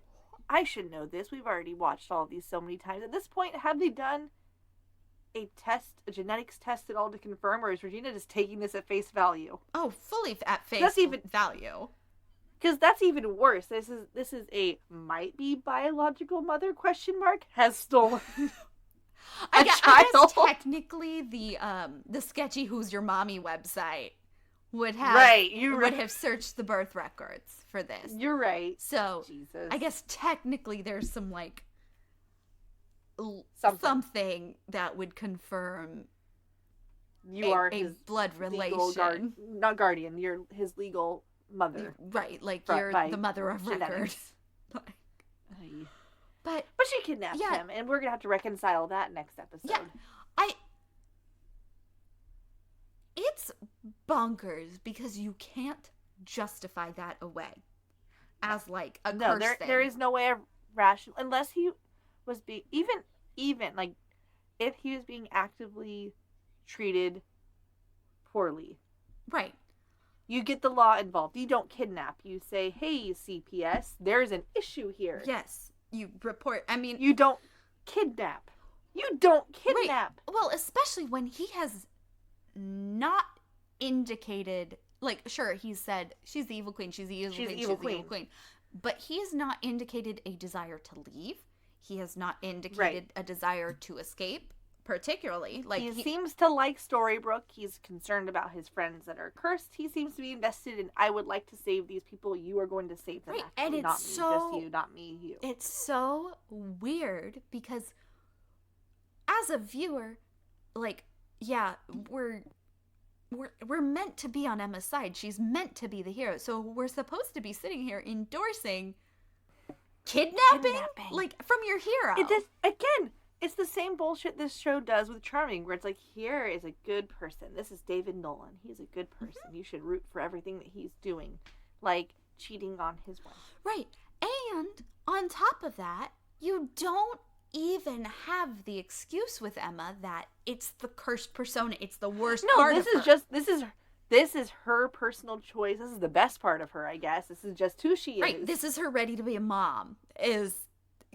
S1: I should know this. We've already watched all of these so many times. At this point, have they done a genetics test at all to confirm, or is Regina just taking this at face value?
S2: Oh, fully at face value.
S1: Because that's even worse. This is a might be biological mother ? Has stolen
S2: I guess technically the sketchy Who's Your Mommy website would have would have searched the birth records for this.
S1: You're right.
S2: So
S1: Jesus.
S2: I guess technically there's some like something that would confirm
S1: you are
S2: a
S1: his
S2: blood relation.
S1: Not guardian. You're his legal mother.
S2: Right, like you're the mother of record. But
S1: she kidnapped him, and we're gonna have to reconcile that next episode.
S2: Yeah, it's bonkers because you can't justify that away as like a curse thing.
S1: There is no way of rational unless he was being even like if he was being actively treated poorly.
S2: Right.
S1: You get the law involved. You don't kidnap. You say, "Hey, CPS, there's an issue here."
S2: Yes. You report.
S1: You don't kidnap. You don't kidnap.
S2: Right. Well, especially when he has not indicated, like, sure, he said, she's the evil queen, she's the evil queen. But he has not indicated a desire to leave. He has not indicated a desire to escape, particularly. Like
S1: he seems to like Storybrooke. He's concerned about his friends that are cursed. He seems to be invested in, I would like to save these people. You are going to save them.
S2: Right.
S1: Actually,
S2: and it's
S1: not me, just you, not me, you.
S2: It's so weird because as a viewer, like, yeah, we're meant to be on Emma's side. She's meant to be the hero. So we're supposed to be sitting here endorsing kidnapping? Like, from your hero.
S1: It's the same bullshit this show does with Charming, where it's like, here is a good person. This is David Nolan. He's a good person. Mm-hmm. You should root for everything that he's doing. Like, cheating on his wife.
S2: Right. And on top of that, you don't even have the excuse with Emma that it's the cursed persona. It's the worst part of her.
S1: This is her personal choice. This is the best part of her, I guess. This is just who she is.
S2: Right. This is her ready to be a mom. Is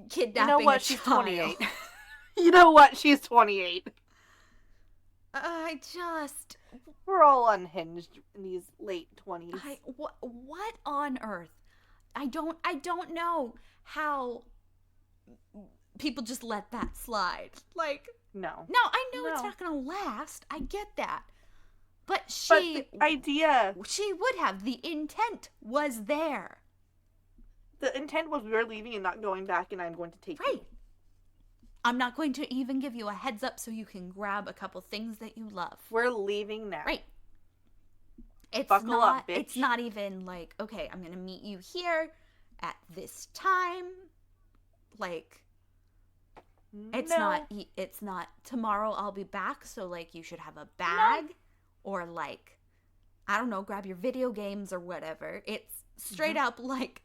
S2: kidnapping
S1: You know what?
S2: a
S1: She's
S2: child.
S1: 28. You know what? She's 28. We're all unhinged in these late 20s.
S2: What on earth? I don't know how people just let that slide. Like,
S1: no,
S2: I know it's not going to last. I get that. But
S1: the idea...
S2: She would have. The intent was there.
S1: The intent was we're leaving and not going back, and I'm going to take you.
S2: I'm not going to even give you a heads up so you can grab a couple things that you love.
S1: We're leaving now.
S2: Right.
S1: Buckle up, bitch.
S2: It's not even like, okay, I'm going to meet you here at this time. Like, it's not tomorrow I'll be back, so like you should have a bag or like, I don't know, grab your video games or whatever. It's straight up like,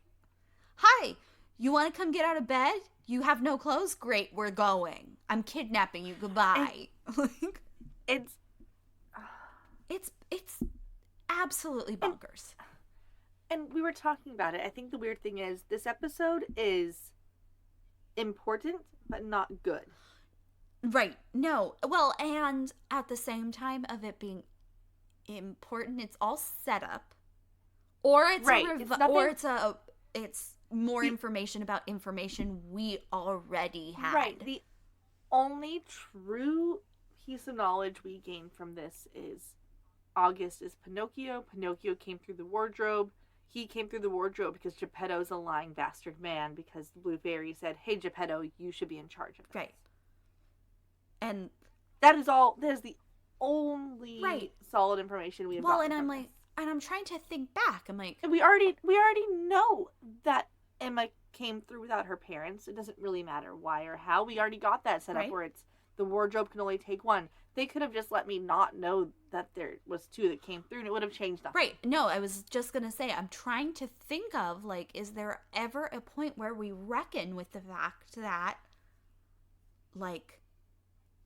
S2: hi, you want to come get out of bed? You have no clothes? Great, we're going. I'm kidnapping you. Goodbye.
S1: It's
S2: absolutely bonkers.
S1: And we were talking about it. I think the weird thing is this episode is important, but not good.
S2: Right. No. Well, and at the same time of it being important, it's all set up. Or it's it's more information about information we already had.
S1: Right. The only true piece of knowledge we gain from this is August is Pinocchio. Pinocchio came through the wardrobe. He came through the wardrobe because Geppetto's a lying bastard man, because the Blue Fairy said, hey, Geppetto, you should be in charge of this.
S2: Right. And
S1: that is the only solid information we have gotten.
S2: Well, and I'm trying to think back. I'm like,
S1: and we already know that Emma came through without her parents. It doesn't really matter why or how. We already got that set up where it's the wardrobe can only take one. They could have just let me not know that there was two that came through, and it would have changed nothing.
S2: Right. No, I was just going to say, I'm trying to think of, like, is there ever a point where we reckon with the fact that, like...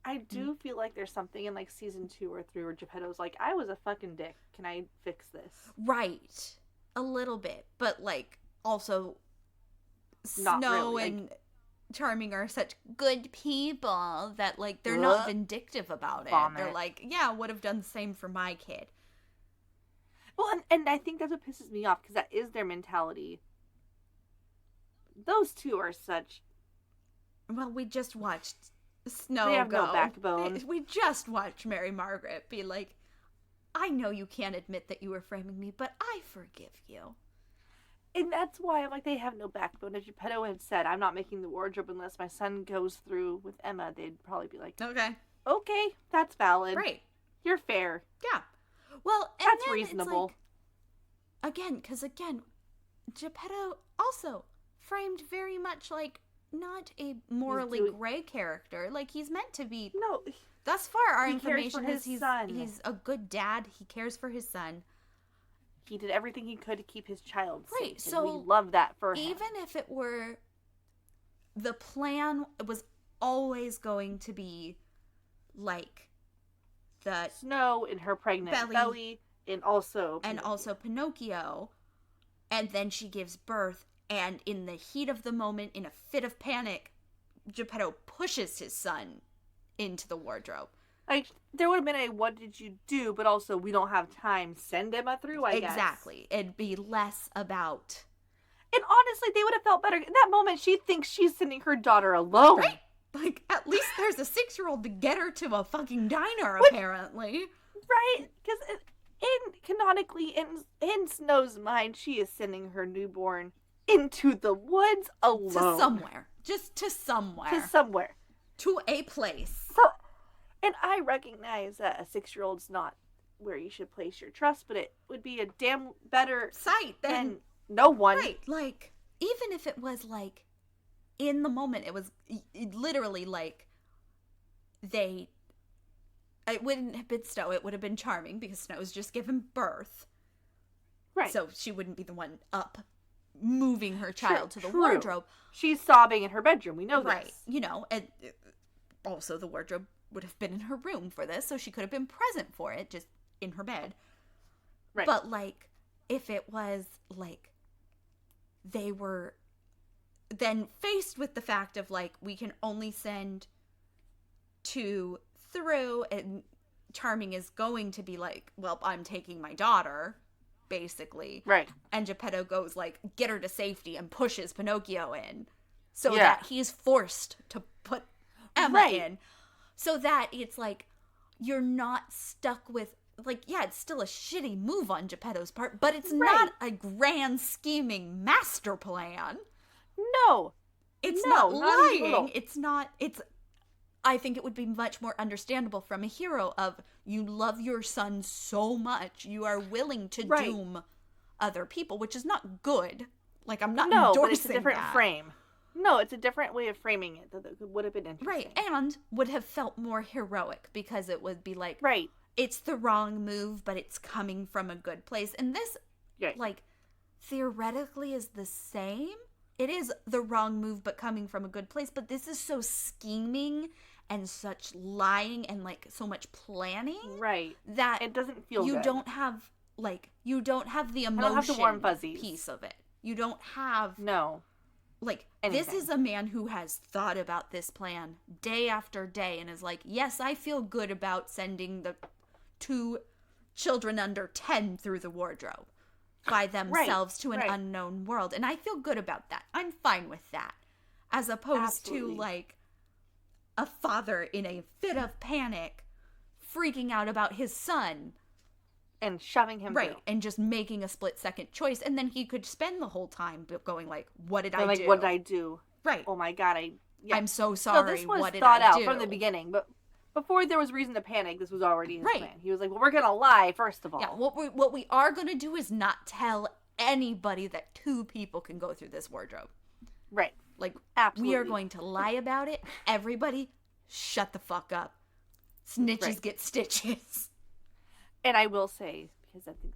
S1: I do feel like there's something in, like, season 2 or 3 where Geppetto's like, I was a fucking dick. Can I fix this?
S2: Right. A little bit. But, like, also...
S1: Not
S2: Snow
S1: really.
S2: and Charming are such good people that, like, they're not vindictive about it.
S1: Vomit.
S2: They're like, yeah, would have done the same for my kid.
S1: Well, and I think that's what pisses me off, because that is their mentality. Those two are such...
S2: Well, we just watched Snow
S1: They have
S2: go.
S1: no backbone.
S2: We just watched Mary Margaret be like, I know you can't admit that you were framing me, but I forgive you.
S1: And that's why I'm like, they have no backbone. As Geppetto had said, I'm not making the wardrobe unless my son goes through with Emma. They'd probably be like, okay, that's valid.
S2: Right.
S1: You're fair.
S2: Yeah. Well, and
S1: that's
S2: then
S1: reasonable.
S2: It's like, because Geppetto also framed very much like not a morally gray character. Like, he's meant to be.
S1: No.
S2: Thus far, our
S1: he
S2: information is he's a good dad. He cares for his son.
S1: He did everything he could to keep his child safe.
S2: Right, so
S1: we love that for him.
S2: Even if it were, the plan was always going to be, like, the
S1: Snow in her pregnant belly, and also
S2: Pinocchio, and then she gives birth, and in the heat of the moment, in a fit of panic, Geppetto pushes his son into the wardrobe.
S1: Like, there would have been a what did you do, but also we don't have time. Send Emma through, I guess.
S2: Exactly. It'd be less about...
S1: And honestly, they would have felt better. In that moment, she thinks she's sending her daughter alone.
S2: Right? Like, at least there's a 6-year-old to get her to a fucking diner, apparently.
S1: Right? Because canonically, in Snow's mind, she is sending her newborn into the woods alone.
S2: To somewhere. Just to somewhere.
S1: To somewhere.
S2: To a place.
S1: So... And I recognize that a 6-year-old's not where you should place your trust, but it would be a damn better
S2: sight than
S1: no one.
S2: Right. Like, even if it was, like, in the moment, it was literally, like, it wouldn't have been Snow. It would have been Charming, because Snow's just given birth.
S1: Right.
S2: So she wouldn't be the one up moving her child to the wardrobe.
S1: She's sobbing in her bedroom. We know this.
S2: Right. You know, and also the wardrobe would have been in her room for this, so she could have been present for it, just in her bed.
S1: Right.
S2: But, like, if it was, like, they were then faced with the fact of, like, we can only send 2 through, and Charming is going to be like, well, I'm taking my daughter, basically.
S1: Right.
S2: And Geppetto goes, like, get her to safety and pushes Pinocchio in, so that he's forced to put Emma in. So that it's like, you're not stuck with, like, yeah, it's still a shitty move on Geppetto's part, but it's not a grand scheming master plan.
S1: No.
S2: It's not lying. I think it would be much more understandable from a hero of, you love your son so much, you are willing to doom other people, which is not good. Like, I'm not endorsing
S1: but it's a different
S2: that.
S1: frame. No, it's a different way of framing it that would have been interesting.
S2: Right, and would have felt more heroic, because it would be like,
S1: right,
S2: it's the wrong move, but it's coming from a good place. And this, like, theoretically is the same. It is the wrong move, but coming from a good place. But this is so scheming and such lying and like so much planning,
S1: right?
S2: That
S1: it doesn't feel
S2: you
S1: good.
S2: don't have the emotion,
S1: I don't have the warm fuzzies
S2: piece of it. You don't have like
S1: anything.
S2: This is a man who has thought about this plan day after day and is like, yes, I feel good about sending the 2 children under 10 through the wardrobe by themselves to an unknown world. And I feel good about that. I'm fine with that. As opposed to like a father in a fit of panic freaking out about his son.
S1: And shoving him through.
S2: And just making a split-second choice. And then he could spend the whole time going like, what did I do?
S1: What did I do?
S2: Right.
S1: Oh my God,
S2: I'm so sorry.
S1: No, this was
S2: what did
S1: thought
S2: I
S1: out
S2: do?
S1: from the beginning, but before there was reason to panic, this was already his plan. He was like, well, we're going to lie, first of all.
S2: Yeah, what we are going to do is not tell anybody that 2 people can go through this wardrobe.
S1: Right.
S2: Like,
S1: absolutely.
S2: We are going to lie about it. Everybody, shut the fuck up. Snitches get stitches.
S1: And I will say, because I think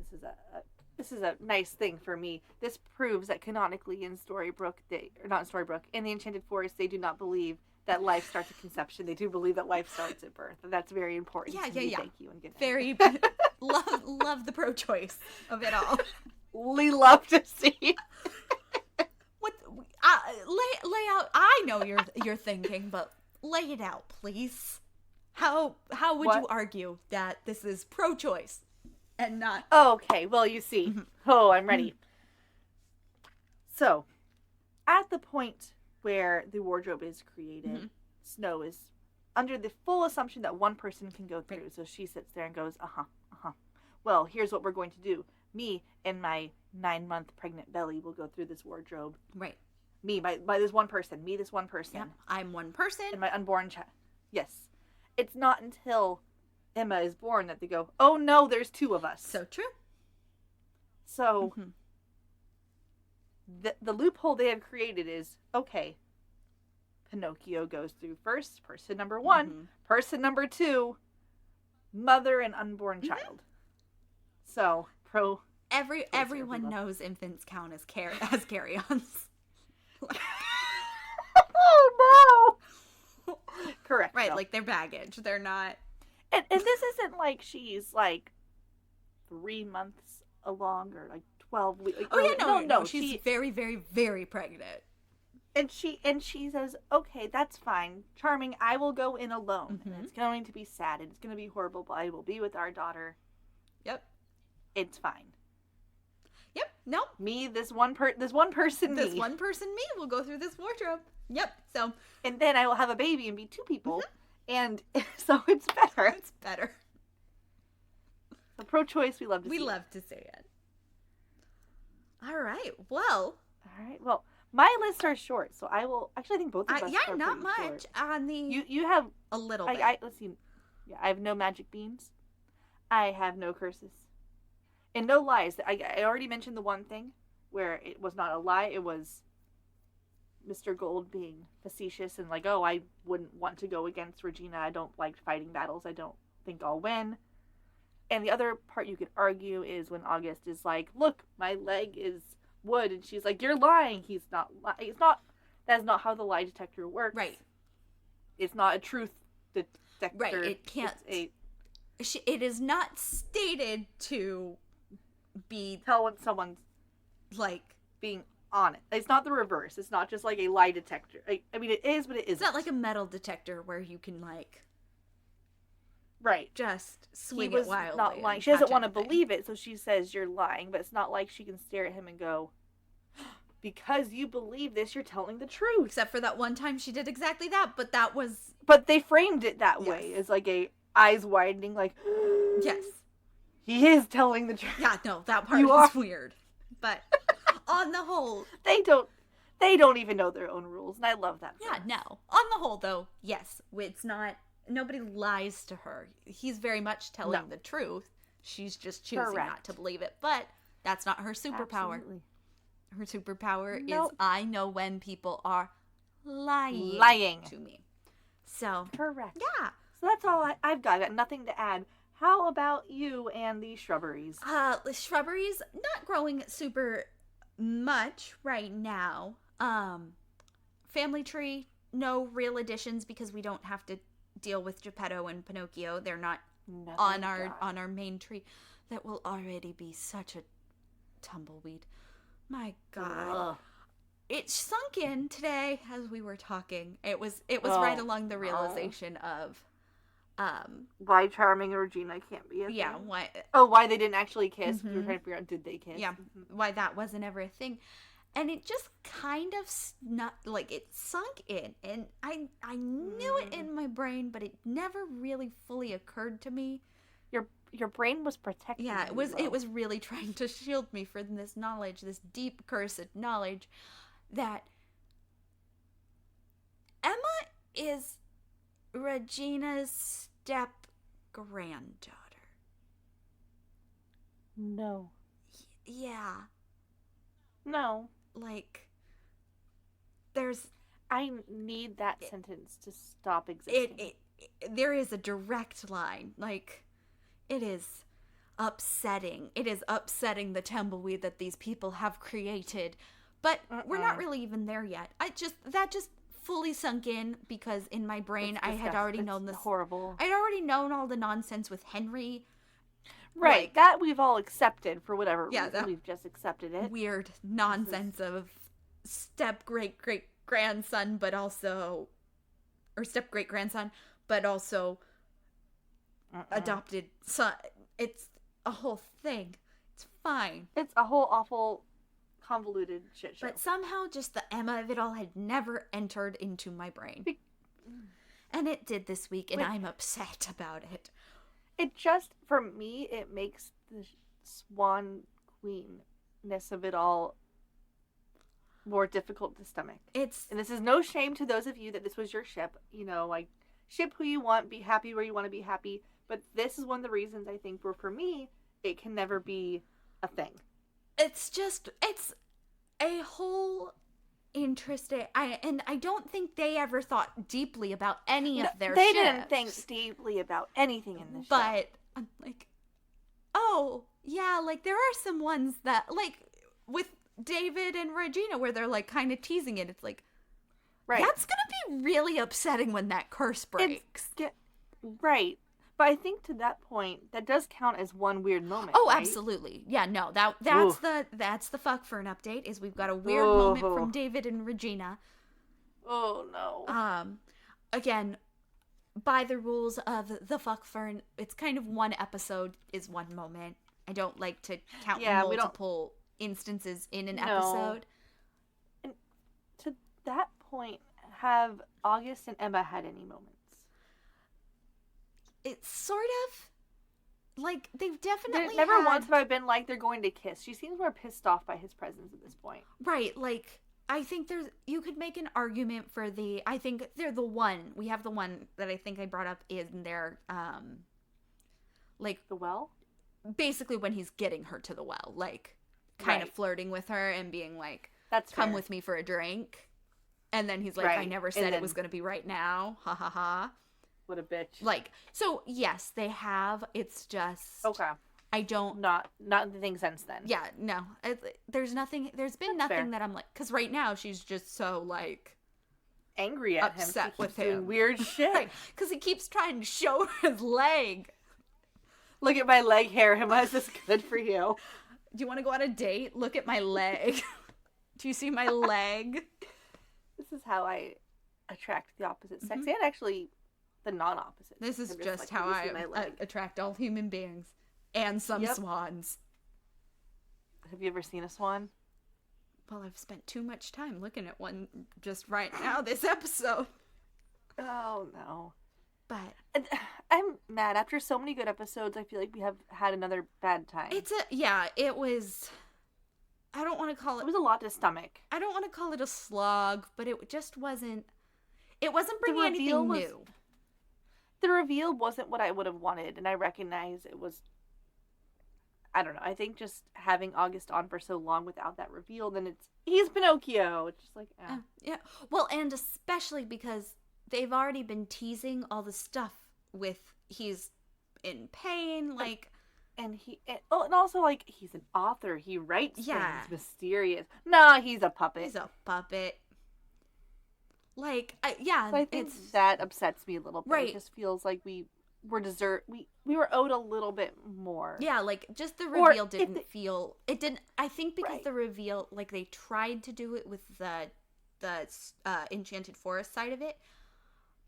S1: this is a nice thing for me, this proves that canonically in in the Enchanted Forest, they do not believe that life starts at conception. They do believe that life starts at birth. And that's very important.
S2: Yeah.
S1: Thank you and good night.
S2: Very love the pro-choice of it all.
S1: We love to see.
S2: Lay out. I know you're thinking, but lay it out, please. How would you argue that this is pro-choice and not?
S1: Okay, well, you see. Oh, I'm ready. So, at the point where the wardrobe is created, Snow is under the full assumption that one person can go through. So she sits there and goes, well, here's what we're going to do. Me and my 9-month pregnant belly will go through this wardrobe.
S2: Right.
S1: Me, by this one person. Me, this one person.
S2: Yep, I'm one person.
S1: And my unborn child. Yes. It's not until Emma is born that they go, oh no, there's 2 of us.
S2: So true.
S1: So, the loophole they have created is, okay, Pinocchio goes through first, person number 1, person number 2, mother and unborn child. So,
S2: everyone knows infants count as carry-ons.
S1: Oh no! Correct.
S2: Right, like they're baggage. They're not.
S1: And this isn't like she's like 3 months along or like 12 weeks. Like, no.
S2: She's very, very, very pregnant.
S1: And she says, okay, that's fine. Charming, I will go in alone. And it's going to be sad. And it's going to be horrible, but I will be with our daughter.
S2: Yep.
S1: It's fine.
S2: Yep. Nope.
S1: Me, this one person,
S2: me will go through this wardrobe. Yep. So.
S1: And then I will have a baby and be 2 people. And so it's better.
S2: It's better.
S1: The pro-choice, we love to see.
S2: We love to see it. All right. Well.
S1: My lists are short, so I will. Actually, I think both of us.
S2: Yeah,
S1: are
S2: not much
S1: short.
S2: On the.
S1: You have
S2: a little bit.
S1: Let's see. Yeah, I have no magic beans. I have no curses, and no lies. I already mentioned the one thing where it was not a lie. It was Mr. Gold being facetious and like, oh, I wouldn't want to go against Regina. I don't like fighting battles. I don't think I'll win. And the other part you could argue is when August is like, look, my leg is wood, and she's like, you're lying. He's not. It's not. That's not how the lie detector works.
S2: Right.
S1: It's not a truth detector.
S2: Right. It can't. It is not stated to be
S1: tell when someone's
S2: like
S1: being honest. It's not the reverse. It's not just like a lie detector. I mean, it is, but it isn't.
S2: It's not like a metal detector where you can like.
S1: Right.
S2: Just swing
S1: it
S2: wildly.
S1: Not lying. She doesn't want to believe it, so she says you're lying, but it's not like she can stare at him and go, because you believe this, you're telling the truth.
S2: Except for that one time she did exactly that, but that was...
S1: But they framed it that way, as like a eyes widening, like,
S2: yes.
S1: He is telling the truth.
S2: Yeah, no, that part is weird. But on the whole... They
S1: don't even know their own rules, and I love that.
S2: Yeah, no. On the whole, though, yes, it's not... Nobody lies to her. He's very much telling the truth. She's just choosing not to believe it. But that's not her superpower.
S1: Absolutely.
S2: Her superpower is I know when people are lying to me. So.
S1: Correct.
S2: Yeah.
S1: So that's all I've got. I've got nothing to add. How about you and the shrubberies?
S2: The shrubberies, not growing super much right now. Family Tree, no real additions because we don't have to deal with Geppetto and Pinocchio. They're not on our main tree. That will already be such a tumbleweed. My God. Ugh. It sunk in today as we were talking. It was right along the realization of
S1: why Charming and Regina can't be a thing.
S2: Yeah, why
S1: why they didn't actually kiss. We were trying to figure out, did they kiss?
S2: Yeah, why that wasn't ever a thing. And it just kind of it sunk in, and I knew it in my brain, but it never really fully occurred to me.
S1: Your brain was protecting.
S2: Yeah, it was really trying to shield me from this knowledge, this deep cursed knowledge that Emma is Regina's step granddaughter.
S1: No.
S2: Yeah.
S1: No.
S2: Like,
S1: I need that sentence to stop existing.
S2: There is a direct line. Like, it is upsetting. It is upsetting the tumbleweed that these people have created. But we're not really even there yet. That just fully sunk in because in my brain I had already known this.
S1: Horrible.
S2: I'd already known all the nonsense with Henry.
S1: Right, like, that we've all accepted for whatever reason. We've just accepted it.
S2: Weird nonsense of step great grandson, but also, or step great grandson, but also adopted son. It's a whole thing. It's fine.
S1: It's a whole awful, convoluted shit show.
S2: But somehow, just the Emma of it all had never entered into my brain, and it did this week, and I'm upset about it.
S1: It just, for me, it makes the swan queenness of it all more difficult to stomach. And this is no shame to those of you that this was your ship. You know, like, ship who you want, be happy where you want to be happy. But this is one of the reasons I think where, for me, it can never be a thing.
S2: It's a whole interesting. I don't think they ever thought deeply about any of their
S1: They
S2: ships.
S1: didn't think deeply about anything in this show.
S2: But I'm like, oh, yeah, like there are some ones that, like, with David and Regina where they're like kind of teasing it. It's like, right, that's gonna be really upsetting when that curse breaks.
S1: Right. But I think to that point, that does count as one weird moment.
S2: Oh,
S1: right?
S2: Absolutely. Yeah, no, that's the fuck for an update is we've got a weird moment from David and Regina.
S1: Oh no.
S2: Again, by the rules of the fuck fern, it's kind of one episode is one moment. I don't like to count multiple instances in an episode.
S1: And to that point, have August and Emma had any moments?
S2: It's sort of like they've definitely
S1: never once have I been like they're going to kiss. She seems more pissed off by his presence at this point.
S2: Right, like I think you could make an argument for I think they're the one. We have the one that I think I brought up in their like
S1: the well?
S2: Basically when he's getting her to the well, like kind of flirting with her and being like,
S1: "That's
S2: come with me for a drink." And then he's like, "I never said it was going to be right now." Ha ha ha.
S1: What a bitch.
S2: Like, so yes, they have. It's just I don't
S1: not anything since then.
S2: Yeah, no. There's nothing. There's been nothing that I'm like, because right now she's just so like
S1: angry at
S2: upset
S1: him,
S2: with him,
S1: doing weird shit.
S2: Because he keeps trying to show her his leg.
S1: Look at my leg hair. Emma, is this good for you?
S2: Do you want to go on a date? Look at my leg. Do you see my leg?
S1: This is how I attract the opposite sex, and actually the non-opposite.
S2: This is just how I attract all human beings and some swans.
S1: Have you ever seen a swan?
S2: Well, I've spent too much time looking at one just right now this episode.
S1: Oh no.
S2: But
S1: I'm mad. After so many good episodes, I feel like we have had another bad time.
S2: It was, I don't want to call it.
S1: It was a lot to stomach.
S2: I don't want to call it a slog, but it just wasn't. It wasn't bringing anything new.
S1: The reveal wasn't what I would have wanted, and I recognize it was. I don't know. I think just having August on for so long without that reveal, then he's Pinocchio. It's just like,
S2: yeah. Well, and especially because they've already been teasing all the stuff with he's in pain, like
S1: and also, like, he's an author. He writes
S2: Yeah.
S1: things mysterious. Nah, he's a puppet.
S2: He's a puppet. Like, yeah,
S1: So I think that upsets me a little bit.
S2: Right.
S1: It just feels like we were owed a little bit more.
S2: Yeah, like, just the reveal it didn't, I think because
S1: Right.
S2: the reveal, like, they tried to do it with the Enchanted Forest side of it,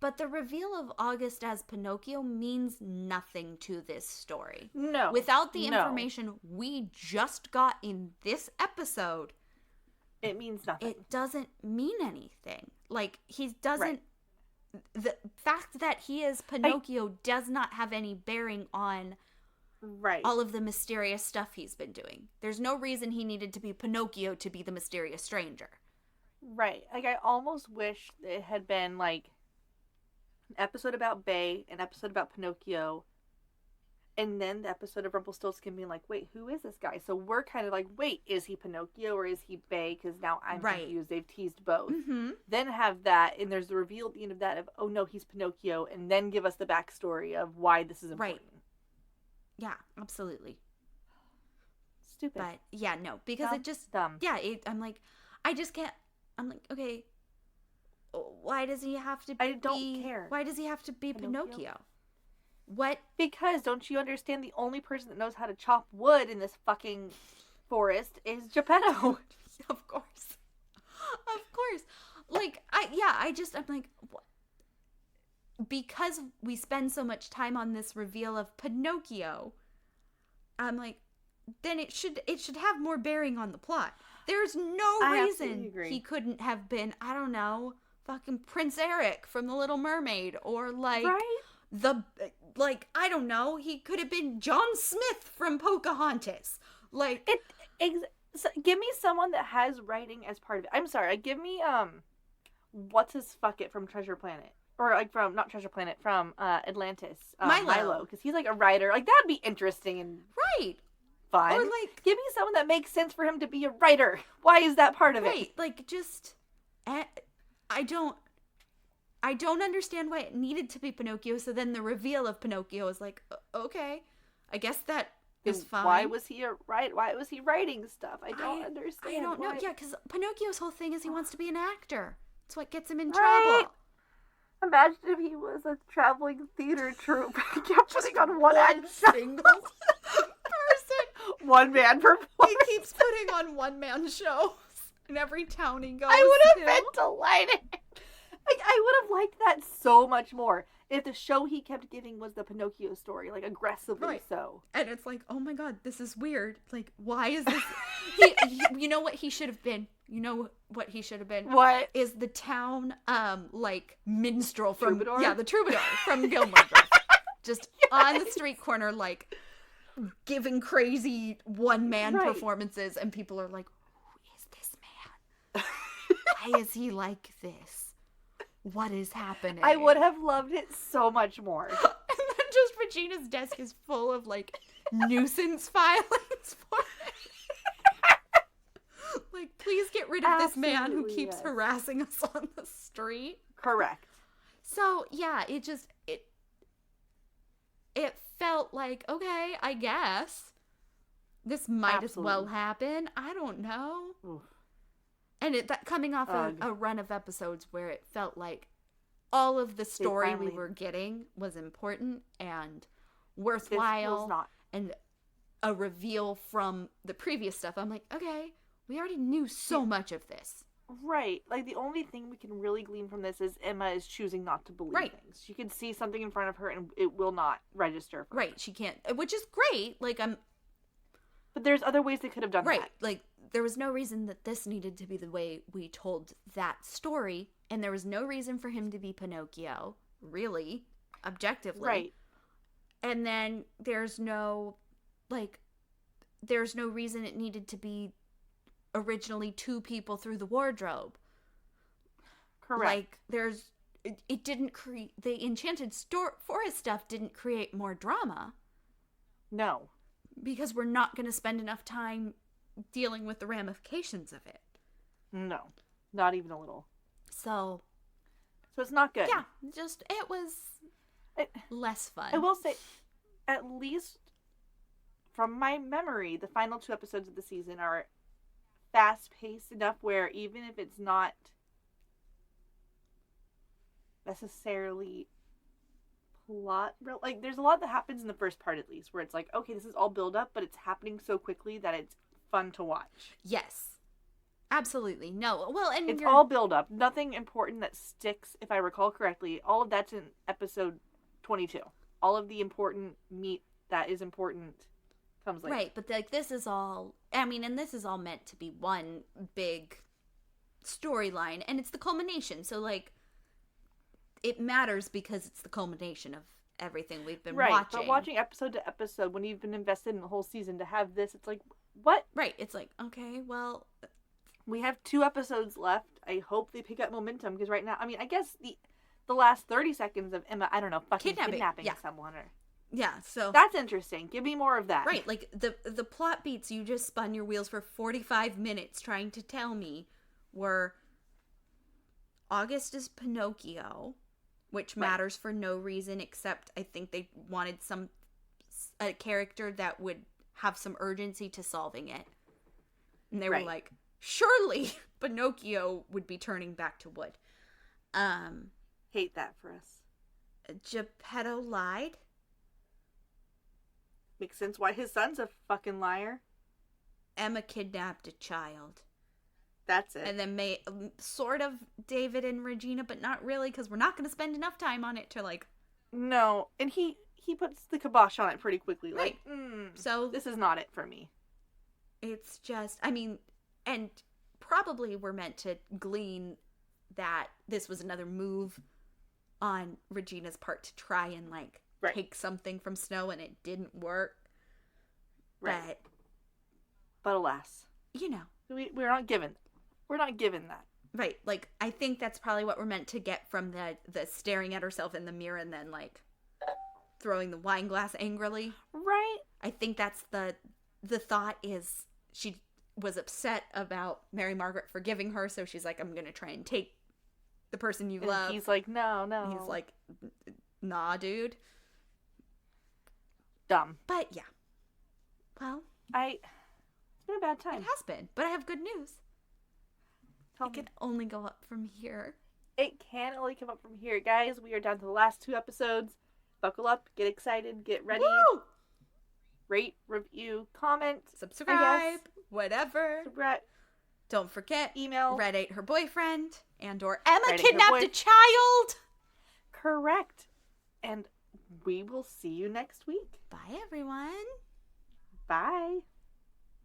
S2: but the reveal of August as Pinocchio means nothing to this story.
S1: No.
S2: Without the information we just got in this episode,
S1: it means nothing.
S2: It doesn't mean anything. Like, he doesn't...
S1: Right.
S2: The fact that he is Pinocchio does not have any bearing on all of the mysterious stuff he's been doing. There's no reason he needed to be Pinocchio to be the mysterious stranger.
S1: Right. Like, I almost wish it had been, like, an episode about Bay, an episode about Pinocchio, and then the episode of Rumpelstiltskin being like, wait, who is this guy? So we're kind of like, wait, is he Pinocchio or is he Bay? Because now I'm confused. They've teased both.
S2: Mm-hmm.
S1: Then have that, and there's the reveal at the end of that of, oh no, he's Pinocchio, and then give us the backstory of why this is important.
S2: Right. Yeah, absolutely.
S1: Stupid.
S2: But, yeah, no, because it just...
S1: Dumb.
S2: Yeah, I'm like, I just can't... I'm like, okay, why does he have to be...
S1: I don't care.
S2: Why does he have to be Pinocchio? What?
S1: Because, don't you understand, the only person that knows how to chop wood in this fucking forest is Geppetto.
S2: Of course. Of course. Like, I'm like, what? Because we spend so much time on this reveal of Pinocchio, I'm like, then it should have more bearing on the plot. There's no reason he couldn't have been, I don't know, fucking Prince Eric from The Little Mermaid, or like... Right? I don't know, he could have been John Smith from Pocahontas. Like,
S1: give me someone that has writing as part of it. I'm sorry, give me what's his fuck it from Treasure Planet, or like from not Treasure Planet, from Atlantis, Milo, because he's like a writer. Like, that'd be interesting and fun.
S2: Or like,
S1: give me someone that makes sense for him to be a writer. Why is that part of it?
S2: Right, like, just I don't understand why it needed to be Pinocchio, so then the reveal of Pinocchio is like, okay, I guess that is fine.
S1: Why was he writing stuff? I don't understand.
S2: I don't know. Yeah, because Pinocchio's whole thing is he wants to be an actor. It's what gets him in trouble.
S1: Imagine if he was a traveling theater troupe. He kept putting on one
S2: single person.
S1: One-man performance.
S2: He keeps putting on one-man shows in every town he goes to.
S1: I would have been delighted. I would have liked that so much more if the show he kept giving was the Pinocchio story, like, aggressively so.
S2: And it's like, oh my god, this is weird. Like, why is this? You know what he should have been? You know what he should have been?
S1: What?
S2: Is the town, like, minstrel from...
S1: Troubadour?
S2: Yeah, the troubadour from Gilmore Girls. Just on the street corner, like, giving crazy one-man performances, and people are like, who is this man? Why is he like this? What is happening?
S1: I would have loved it so much more.
S2: And then just Regina's desk is full of, like, nuisance filings for it. Like, please get rid of this man who keeps harassing us on the street.
S1: Correct.
S2: So, yeah, it felt like, okay, I guess this might as well happen. I don't know.
S1: Oof.
S2: And that coming off a run of episodes where it felt like all of the story we were getting was important and worthwhile, and a reveal from the previous stuff. I'm like, okay, we already knew so much of this.
S1: Right. Like, the only thing we can really glean from this is Emma is choosing not to believe things. She can see something in front of her and it will not register for her.
S2: She can't, which is great. Like,
S1: but there's other ways they could have done that.
S2: Like, there was no reason that this needed to be the way we told that story, and there was no reason for him to be Pinocchio, really, objectively.
S1: Right.
S2: And then there's no reason it needed to be originally two people through the wardrobe.
S1: Correct.
S2: Like, it didn't create, the Enchanted Forest stuff didn't create more drama.
S1: No.
S2: Because we're not going to spend enough time dealing with the ramifications of it.
S1: No, not even a little.
S2: So
S1: it's not good.
S2: Yeah, just it was less fun.
S1: I will say, at least from my memory, the final 2 episodes of the season are fast-paced enough where even if it's not necessarily plot, like, there's a lot that happens in the first part at least, where it's like, okay, this is all build up, but it's happening so quickly that it's fun to watch.
S2: Yes. Absolutely. No. Well, and
S1: it's all build up. Nothing important that sticks, if I recall correctly. All of that's in episode 22. All of the important meat that is important comes later.
S2: Right, but like this is all, I mean, and this is all meant to be one big storyline, and it's the culmination. So like it matters because it's the culmination of everything we've been watching.
S1: But watching episode to episode when you've been invested in the whole season to have this, it's like, what?
S2: Right, it's like, okay, well,
S1: we have 2 episodes left. I hope they pick up momentum because right now, I mean, I guess the last 30 seconds of Emma, I don't know, fucking kidnapping someone or...
S2: Yeah, so...
S1: That's interesting. Give me more of that.
S2: Right, like, the plot beats you just spun your wheels for 45 minutes trying to tell me were August is Pinocchio, which matters for no reason except I think they wanted a character that would have some urgency to solving it. And they were like, surely Pinocchio would be turning back to wood.
S1: Hate that for us.
S2: Geppetto lied.
S1: Makes sense why his son's a fucking liar.
S2: Emma kidnapped a child.
S1: That's it.
S2: And then sort of David and Regina, but not really, because we're not going to spend enough time on it to like...
S1: No, and he puts the kibosh on it pretty quickly.
S2: Right.
S1: Like,
S2: so
S1: this is not it for me.
S2: It's just, I mean, and probably we're meant to glean that this was another move on Regina's part to try and like take something from Snow, and it didn't work.
S1: Right. But alas,
S2: you know,
S1: we're not given that.
S2: Right. Like, I think that's probably what we're meant to get from the staring at herself in the mirror and then like throwing the wine glass angrily.
S1: Right.
S2: I think that's the thought is she was upset about Mary Margaret forgiving her, so she's like, I'm gonna try and take the person you love.
S1: He's like, no.
S2: He's like, nah, dude.
S1: Dumb.
S2: But yeah. Well,
S1: it's been a bad time.
S2: It has been, but I have good news. It can only go up from here.
S1: It can only come up from here, guys. We are down to the last 2 episodes. Buckle up, get excited, get ready.
S2: Woo!
S1: Rate, review, comment,
S2: subscribe, whatever.
S1: Subscribe.
S2: Don't forget,
S1: email.
S2: Red ate her boyfriend, and/or Emma kidnapped a child.
S1: Correct. And we will see you next week.
S2: Bye, everyone.
S1: Bye.